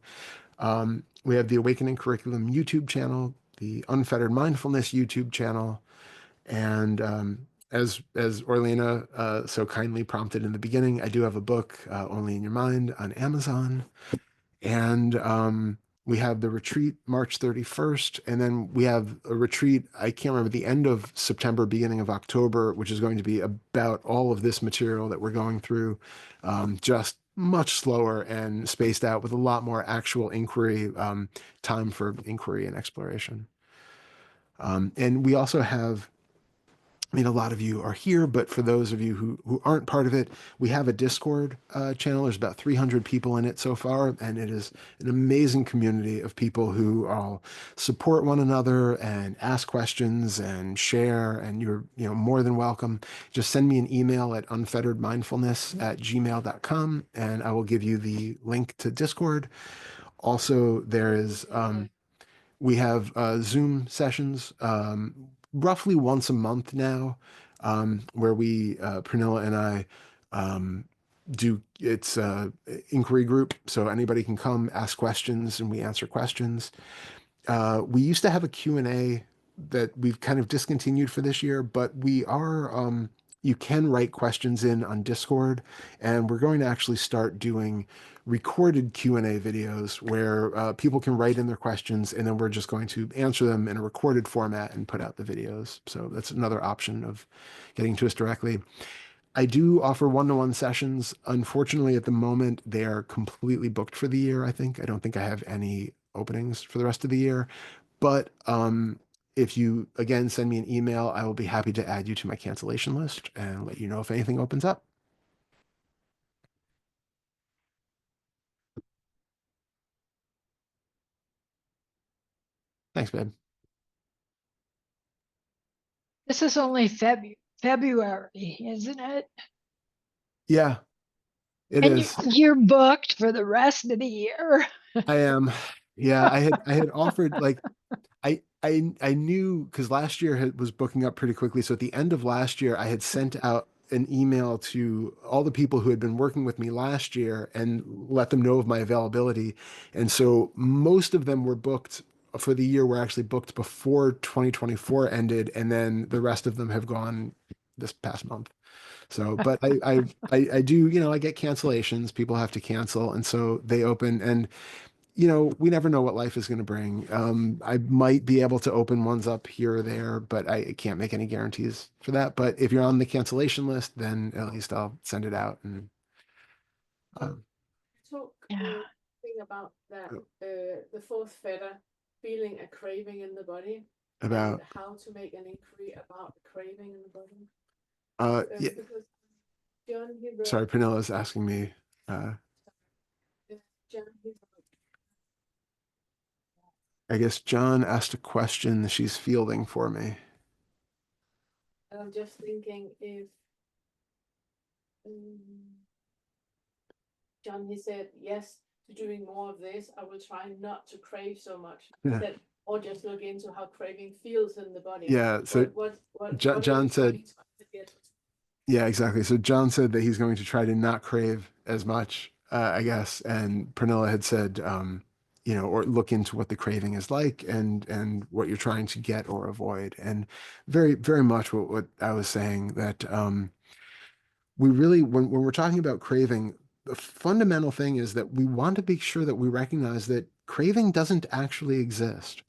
We have the Awakening Curriculum YouTube channel, the Unfettered Mindfulness YouTube channel, and as Orlena so kindly prompted in the beginning, I do have a book, Only in Your Mind, on Amazon. And we have the retreat March 31st, and then we have a retreat, I can't remember, the end of September, beginning of October, which is going to be about all of this material that we're going through, just much slower and spaced out with a lot more actual inquiry, time for inquiry and exploration. And we also have, a lot of you are here, but for those of you who aren't part of it, we have a Discord channel. There's about 300 people in it so far, and it is an amazing community of people who all support one another and ask questions and share, and you're more than welcome. Just send me an email at unfetteredmindfulness@gmail.com, and I will give you the link to Discord. Also, there is we have Zoom sessions roughly once a month now, where we, Pernilla and I, do it's inquiry group. So anybody can come ask questions and we answer questions. We used to have a Q&A that we've kind of discontinued for this year, but we are, you can write questions in on Discord, and we're going to actually start doing recorded Q&A videos where people can write in their questions, and then we're just going to answer them in a recorded format and put out the videos. So that's another option of getting to us directly. I do offer one-to-one sessions. Unfortunately, at the moment, they are completely booked for the year, I think. I don't think I have any openings for the rest of the year. But if you, again, send me an email, I will be happy to add you to my cancellation list and let you know if anything opens up. Thanks, babe. This is only February, isn't it? Yeah, it And is. you're booked for the rest of the year. I am. Yeah, I had offered, like, I knew, because last year was booking up pretty quickly. So at the end of last year, I had sent out an email to all the people who had been working with me last year and let them know of my availability. And so most of them were booked for the year, were actually booked before 2024 ended, and then the rest of them have gone this past month. So, but I do, I get cancellations. People have to cancel, and so they open, and we never know what life is going to bring. I might be able to open ones up here or there, but I can't make any guarantees for that. But if you're on the cancellation list, then at least I'll send it out. And Talk Yeah. thing about that the fourth fetter feeling a craving in the body about and how to make an inquiry about the craving in the body. yeah. Because John he wrote, Sorry, Penella's asking me. John he wrote, I guess John asked a question she's fielding for me. I'm just thinking if John he said yes to doing more of this, I will try not to crave so much. Yeah. Said, or just look into how craving feels in the body. Yeah. So what John said, yeah, exactly. So John said that he's going to try to not crave as much, I guess. And Pernilla had said, or look into what the craving is like and what you're trying to get or avoid. And very, very much what I was saying, that we really, when we're talking about craving, the fundamental thing is that we want to make sure that we recognize that craving doesn't actually exist.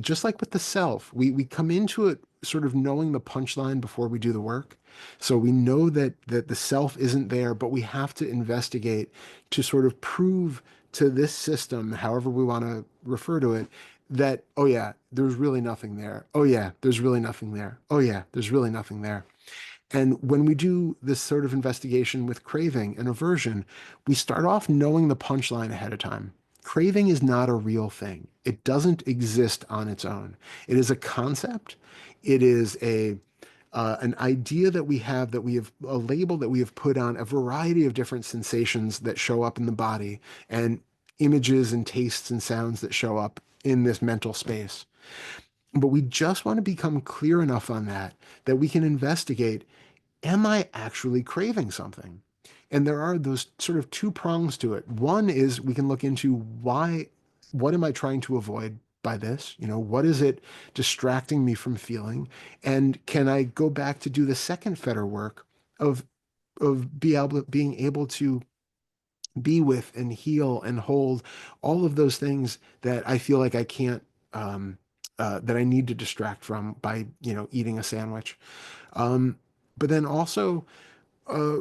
Just like with the self, we come into it sort of knowing the punchline before we do the work. So we know that the self isn't there, but we have to investigate to sort of prove to this system, however we want to refer to it, that, oh yeah, there's really nothing there. Oh yeah, there's really nothing there. Oh yeah, there's really nothing there. And when we do this sort of investigation with craving and aversion, we start off knowing the punchline ahead of time. Craving is not a real thing. It doesn't exist on its own. It is a concept. It is an idea that we have, a label that we have put on a variety of different sensations that show up in the body, and images and tastes and sounds that show up in this mental space. But we just want to become clear enough on that we can investigate, am I actually craving something? And there are those sort of two prongs to it. One is we can look into what am I trying to avoid by this? What is it distracting me from feeling? And can I go back to do the second fetter work of being able to be with and heal and hold all of those things that I feel like I can't, that I need to distract from by, eating a sandwich. But then also, uh,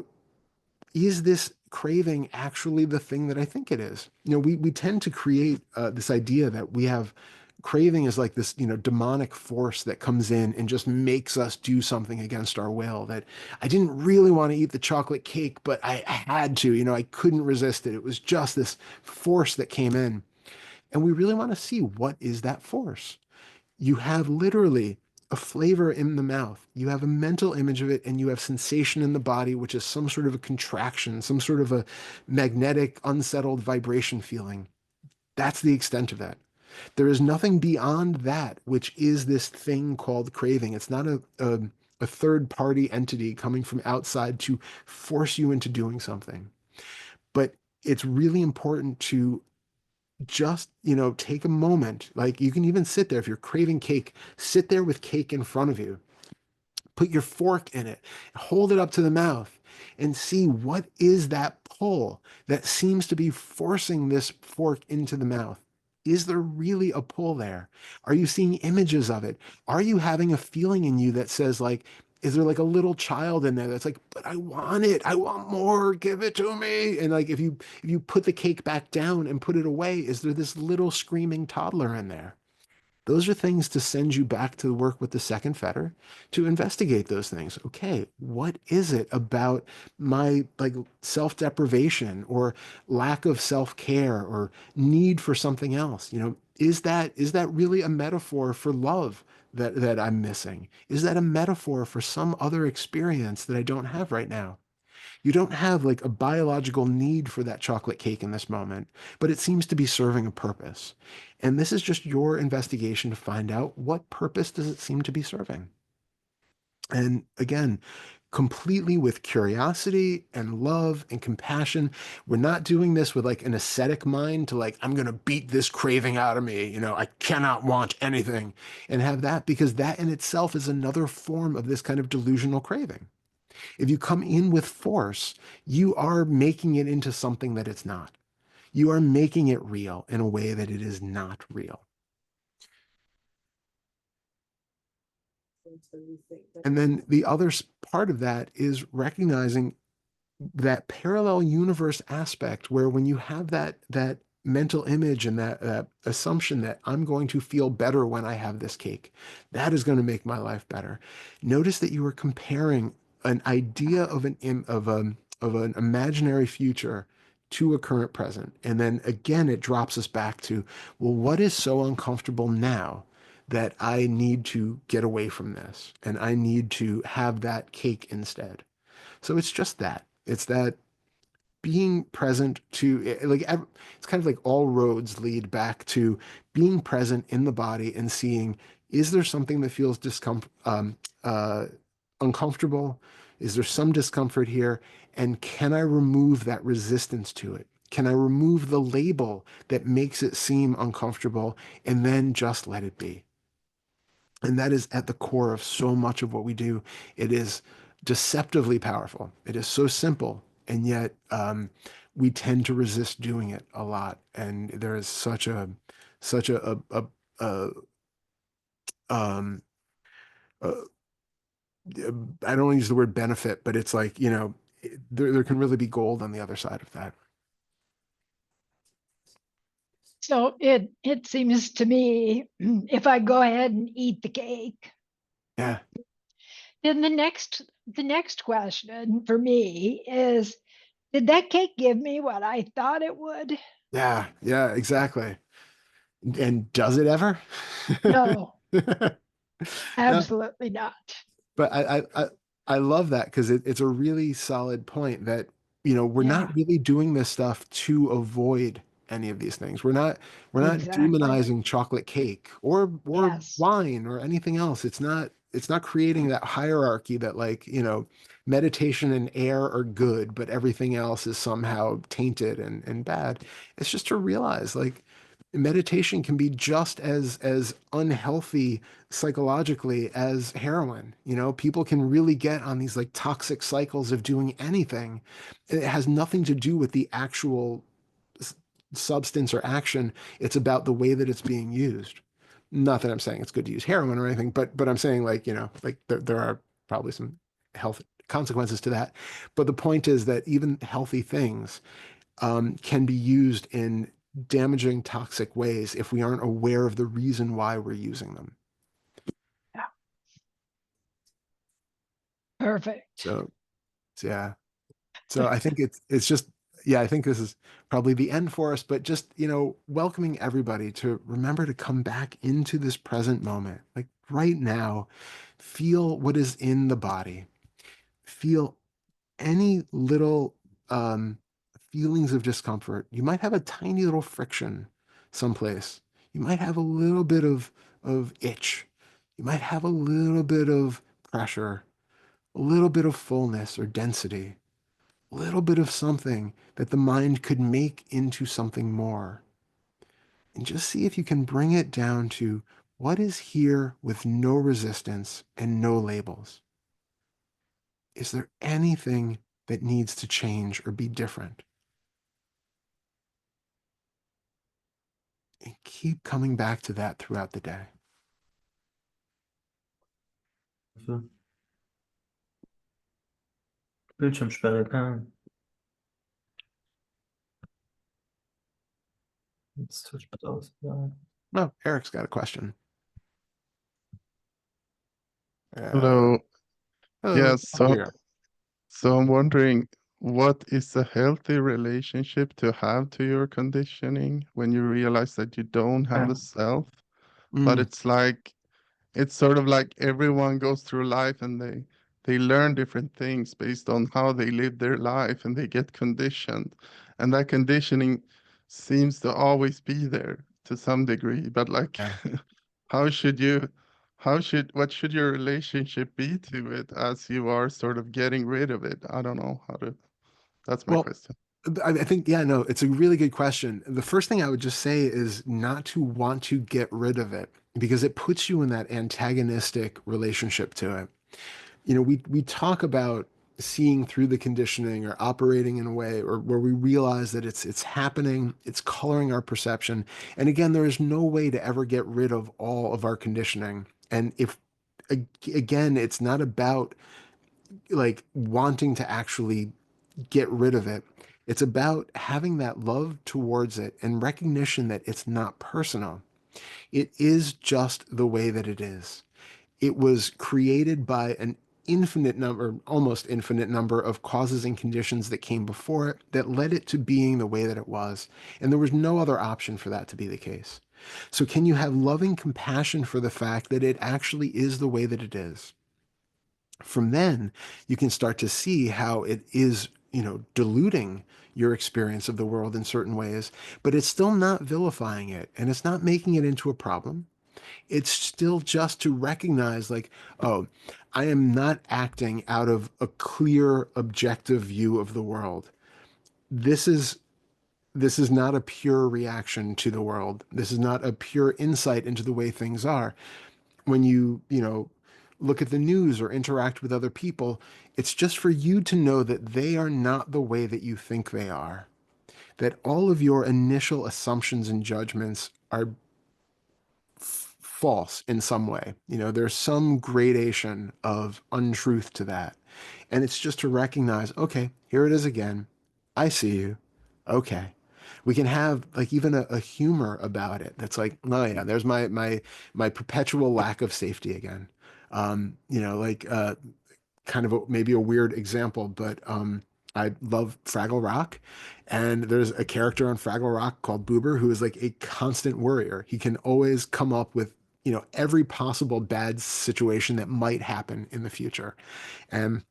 is this craving actually the thing that I think it is? We tend to create this idea that we have craving is like this, demonic force that comes in and just makes us do something against our will. That I didn't really want to eat the chocolate cake, but I had to, I couldn't resist it. It was just this force that came in. And we really want to see, what is that force? You have literally a flavor in the mouth. You have a mental image of it, and you have sensation in the body, which is some sort of a contraction, some sort of a magnetic, unsettled vibration feeling. That's the extent of that. There is nothing beyond that, which is this thing called craving. It's not a third party entity coming from outside to force you into doing something. But it's really important to just, take a moment. Like, you can even sit there. If you're craving cake, sit there with cake in front of you. Put your fork in it, hold it up to the mouth, and see, what is that pull that seems to be forcing this fork into the mouth. Is there really a pull there? Are you seeing images of it? Are you having a feeling in you that says, like, is there like a little child in there that's like, but I want it, I want more, give it to me? And like, if you put the cake back down and put it away, is there this little screaming toddler in there? Those are things to send you back to work with the second fetter to investigate those things. Okay, what is it about my like self-deprivation or lack of self-care or need for something else? Is that really a metaphor for love that I'm missing? Is that a metaphor for some other experience that I don't have right now? You don't have like a biological need for that chocolate cake in this moment, but it seems to be serving a purpose. And this is just your investigation to find out, what purpose does it seem to be serving? And again, completely with curiosity and love and compassion. We're not doing this with like an ascetic mind to like, I'm going to beat this craving out of me. I cannot want anything and have that, because that in itself is another form of this kind of delusional craving. If you come in with force, you are making it into something that it's not. You are making it real in a way that it is not real. And then the other part of that is recognizing that parallel universe aspect, where when you have that mental image and that assumption that I'm going to feel better when I have this cake, that is going to make my life better. Notice that you are comparing an idea of an imaginary future to a current present. And then again, it drops us back to, well, what is so uncomfortable now that I need to get away from this and I need to have that cake instead? So it's just that. It's that being present to, like, it's kind of like all roads lead back to being present in the body and seeing, is there something that feels uncomfortable? Is there some discomfort here? And can I remove that resistance to it? Can I remove the label that makes it seem uncomfortable and then just let it be? And that is at the core of so much of what we do. It is deceptively powerful. It is so simple, and yet we tend to resist doing it a lot. And there is such a um, uh, I don't want to use the word benefit, but it's like, there can really be gold on the other side of that. So it seems to me, if I go ahead and eat the cake, Yeah. then the next question for me is, did that cake give me what I thought it would? Yeah. Yeah, exactly. And does it ever? No, No, absolutely not. but I love that because it's a really solid point that, we're Yeah, not really doing this stuff to avoid any of these things. We're not exactly. demonizing chocolate cake or Yes, wine or anything else. It's not creating that hierarchy that, like, meditation and air are good, but everything else is somehow tainted and bad. It's just to realize, like, meditation can be just as unhealthy psychologically as heroin. People can really get on these, like, toxic cycles of doing anything. It has nothing to do with the actual substance or action. It's about the way that it's being used. Not that I'm saying it's good to use heroin or anything, but I'm saying, like, like there are probably some health consequences to that. But the point is that even healthy things can be used in damaging, toxic ways if we aren't aware of the reason why we're using them. perfect. So yeah. So I think it's just, yeah, I think this is probably the end for us, but just, welcoming everybody to remember to come back into this present moment. Like right now, feel what is in the body. Feel any little feelings of discomfort. You might have a tiny little friction someplace. You might have a little bit of itch. You might have a little bit of pressure, a little bit of fullness or density, a little bit of something that the mind could make into something more. And just see if you can bring it down to what is here with no resistance and no labels. Is there anything that needs to change or be different? And keep coming back to that throughout the day. Bildschirmsperre, jetzt tut es aus. Ja. No, Eric's got a question. Hello. Hello. Yes, Oh, here. so I'm wondering, what is a healthy relationship to have to your conditioning when you realize that you don't have a self, but it's sort of like everyone goes through life and they learn different things based on how they live their life and they get conditioned. And that conditioning seems to always be there to some degree, but like Yeah. how should you what should your relationship be to it as you are sort of getting rid of it? I don't know how to, that's my Well, question. I think, yeah, no, it's a really good question. The first thing I would just say is not to want to get rid of it because it puts you in that antagonistic relationship to it. We talk about seeing through the conditioning or operating in a way or where we realize that it's happening, it's coloring our perception. And again, there is no way to ever get rid of all of our conditioning. And if again, it's not about like wanting to actually get rid of it. It's about having that love towards it and recognition that it's not personal. It is just the way that it is. It was created by an infinite number, almost infinite number of causes and conditions that came before it that led it to being the way that it was. And there was no other option for that to be the case. So can you have loving compassion for the fact that it actually is the way that it is? From then, you can start to see how it is, diluting your experience of the world in certain ways, but it's still not vilifying it and it's not making it into a problem. It's still just to recognize, like, oh, I am not acting out of a clear, objective view of the world. This is not a pure reaction to the world. This is not a pure insight into the way things are. When you look at the news or interact with other people, it's just for you to know that they are not the way that you think they are. That all of your initial assumptions and judgments are false in some way. There's some gradation of untruth to that. And it's just to recognize, okay, here it is again. I see you. Okay. We can have like even a humor about it. That's like, oh yeah, there's my perpetual lack of safety again. Like kind of maybe a weird example, but I love Fraggle Rock, and there's a character on Fraggle Rock called Boober who is like a constant worrier. He can always come up with every possible bad situation that might happen in the future, and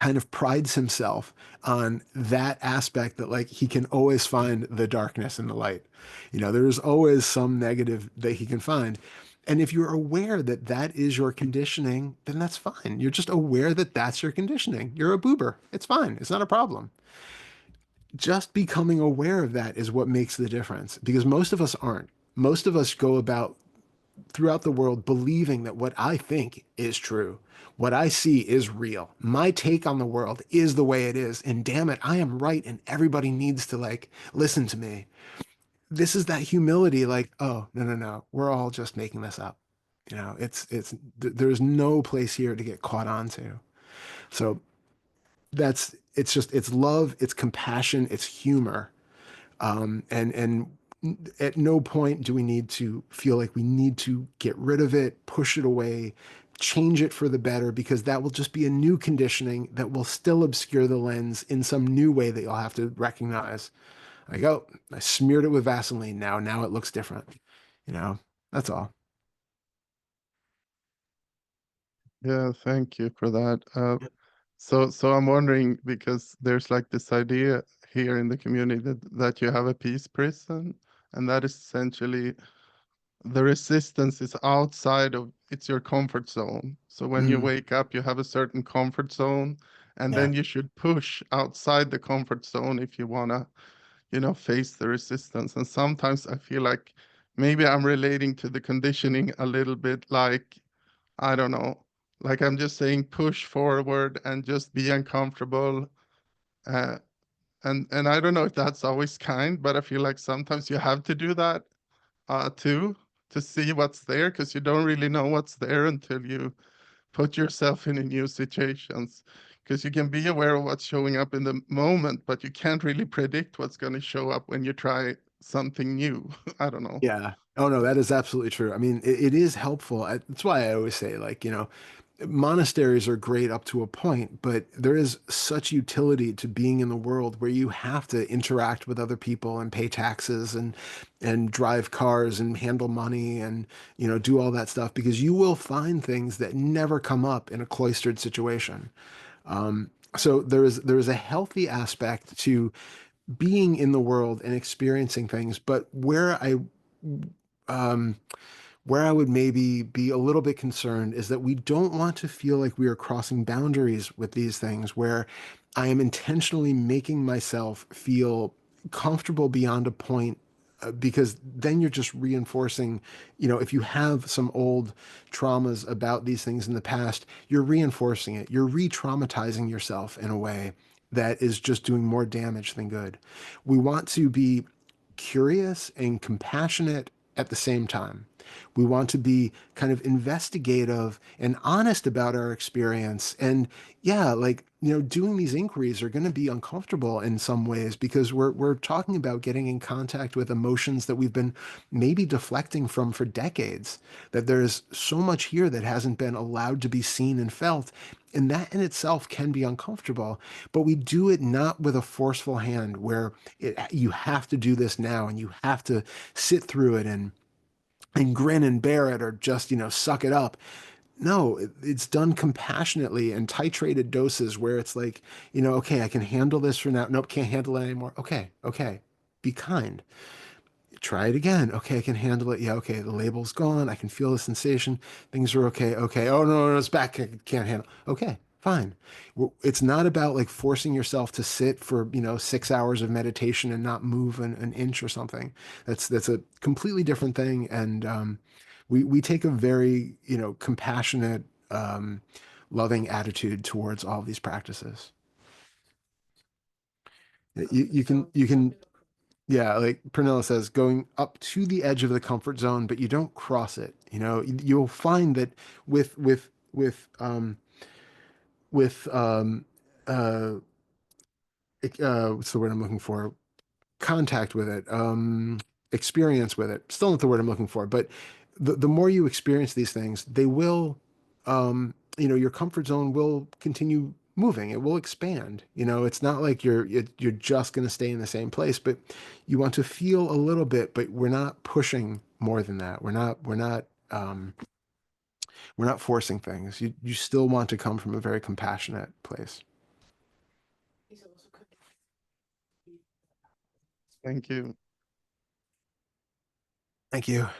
kind of prides himself on that aspect that like he can always find the darkness and the light. There's always some negative that he can find. And if you're aware that that is your conditioning, then that's fine. You're just aware that that's your conditioning. You're a boober. It's fine. It's not a problem. Just becoming aware of that is what makes the difference, because most of us aren't. Most of us go about throughout the world believing that what I think is true, what I see is real. My take on the world is the way it is. And damn it, I am right. And everybody needs to like listen to me. This is that humility, like, oh, no, no, no. We're all just making this up. There's no place here to get caught onto. So it's love, it's compassion, it's humor. And at no point do we need to feel like we need to get rid of it, push it away, change it for the better, because that will just be a new conditioning that will still obscure the lens in some new way that you'll have to recognize. Like, oh, I smeared it with Vaseline now it looks different. That's all. Yeah, thank you for that. So I'm wondering, because there's like this idea here in the community that you have a peace prison, and that is essentially the resistance is outside of it's your comfort zone. So when you wake up, you have a certain comfort zone, and then you should push outside the comfort zone if you wanna, face the resistance. And sometimes I feel like maybe I'm relating to the conditioning a little bit like, I don't know, like I'm just saying push forward and just be uncomfortable. Uh, and I don't know if that's always kind, but I feel like sometimes you have to do that too, to see what's there, because you don't really know what's there until you put yourself in a new situations. Because you can be aware of what's showing up in the moment, but you can't really predict what's going to show up when you try something new. I don't know. Yeah. Oh no, that is absolutely true. I mean, it is helpful. That's why I always say, like, monasteries are great up to a point, but there is such utility to being in the world where you have to interact with other people and pay taxes and drive cars and handle money and do all that stuff, because you will find things that never come up in a cloistered situation. So there is a healthy aspect to being in the world and experiencing things, but um, where I would maybe be a little bit concerned is that we don't want to feel like we are crossing boundaries with these things, where I am intentionally making myself feel comfortable beyond a point, because then you're just reinforcing, if you have some old traumas about these things in the past, you're reinforcing it. You're re-traumatizing yourself in a way that is just doing more damage than good. We want to be curious and compassionate at the same time. We want to be kind of investigative and honest about our experience. And yeah, like, doing these inquiries are going to be uncomfortable in some ways, because we're talking about getting in contact with emotions that we've been maybe deflecting from for decades, that there's so much here that hasn't been allowed to be seen and felt. And that in itself can be uncomfortable, but we do it not with a forceful hand where you have to do this now and you have to sit through it and grin and bear it, or just, suck it up. No, it's done compassionately and titrated doses where it's like, okay, I can handle this for now. Nope, can't handle it anymore. Okay, okay. Be kind. Try it again. Okay, I can handle it. Yeah, okay, the label's gone. I can feel the sensation. Things are okay. Okay. Oh, no, no, it's back. I can't handle. Okay, fine. It's not about like forcing yourself to sit for, 6 hours of meditation and not move an inch or something. That's a completely different thing. And we take a very, compassionate, loving attitude towards all of these practices. You can Yeah, like Pernilla says, going up to the edge of the comfort zone, but you don't cross it. You know, you'll find that with with what's the word I'm looking for? Contact with it, experience with it. Still not the word I'm looking for, but the more you experience these things, they will, your comfort zone will continue moving. It will expand. You know, it's not like you're just going to stay in the same place, but you want to feel a little bit, but we're not pushing more than that. We're not forcing things. You still want to come from a very compassionate place. Thank you. Thank you.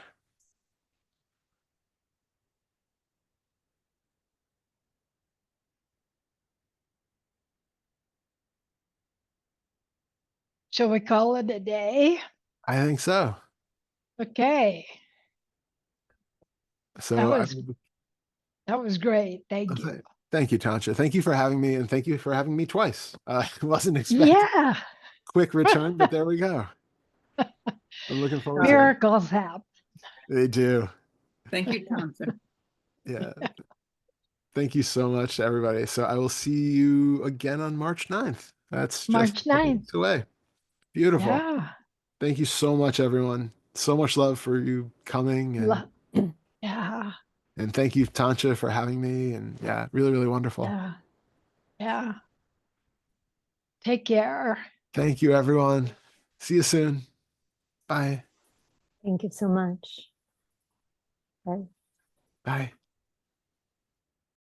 Shall we call it a day? I think so. Okay. So that was great. Thank you. Thank you, Tancha. Thank you for having me, and thank you for having me twice. I wasn't expecting quick return, but there we go. I'm looking forward to it. Miracles happen. They do. Thank you, Tancha. Yeah. Thank you so much to everybody. So I will see you again on March 9th. That's March just a couple 9th. weeks away. Beautiful. Yeah. Thank you so much, everyone. So much love for you coming. And yeah. And thank you, Tancha, for having me. And yeah, really, really wonderful. Yeah. Yeah. Take care. Thank you, everyone. See you soon. Bye. Thank you so much. Bye. Bye.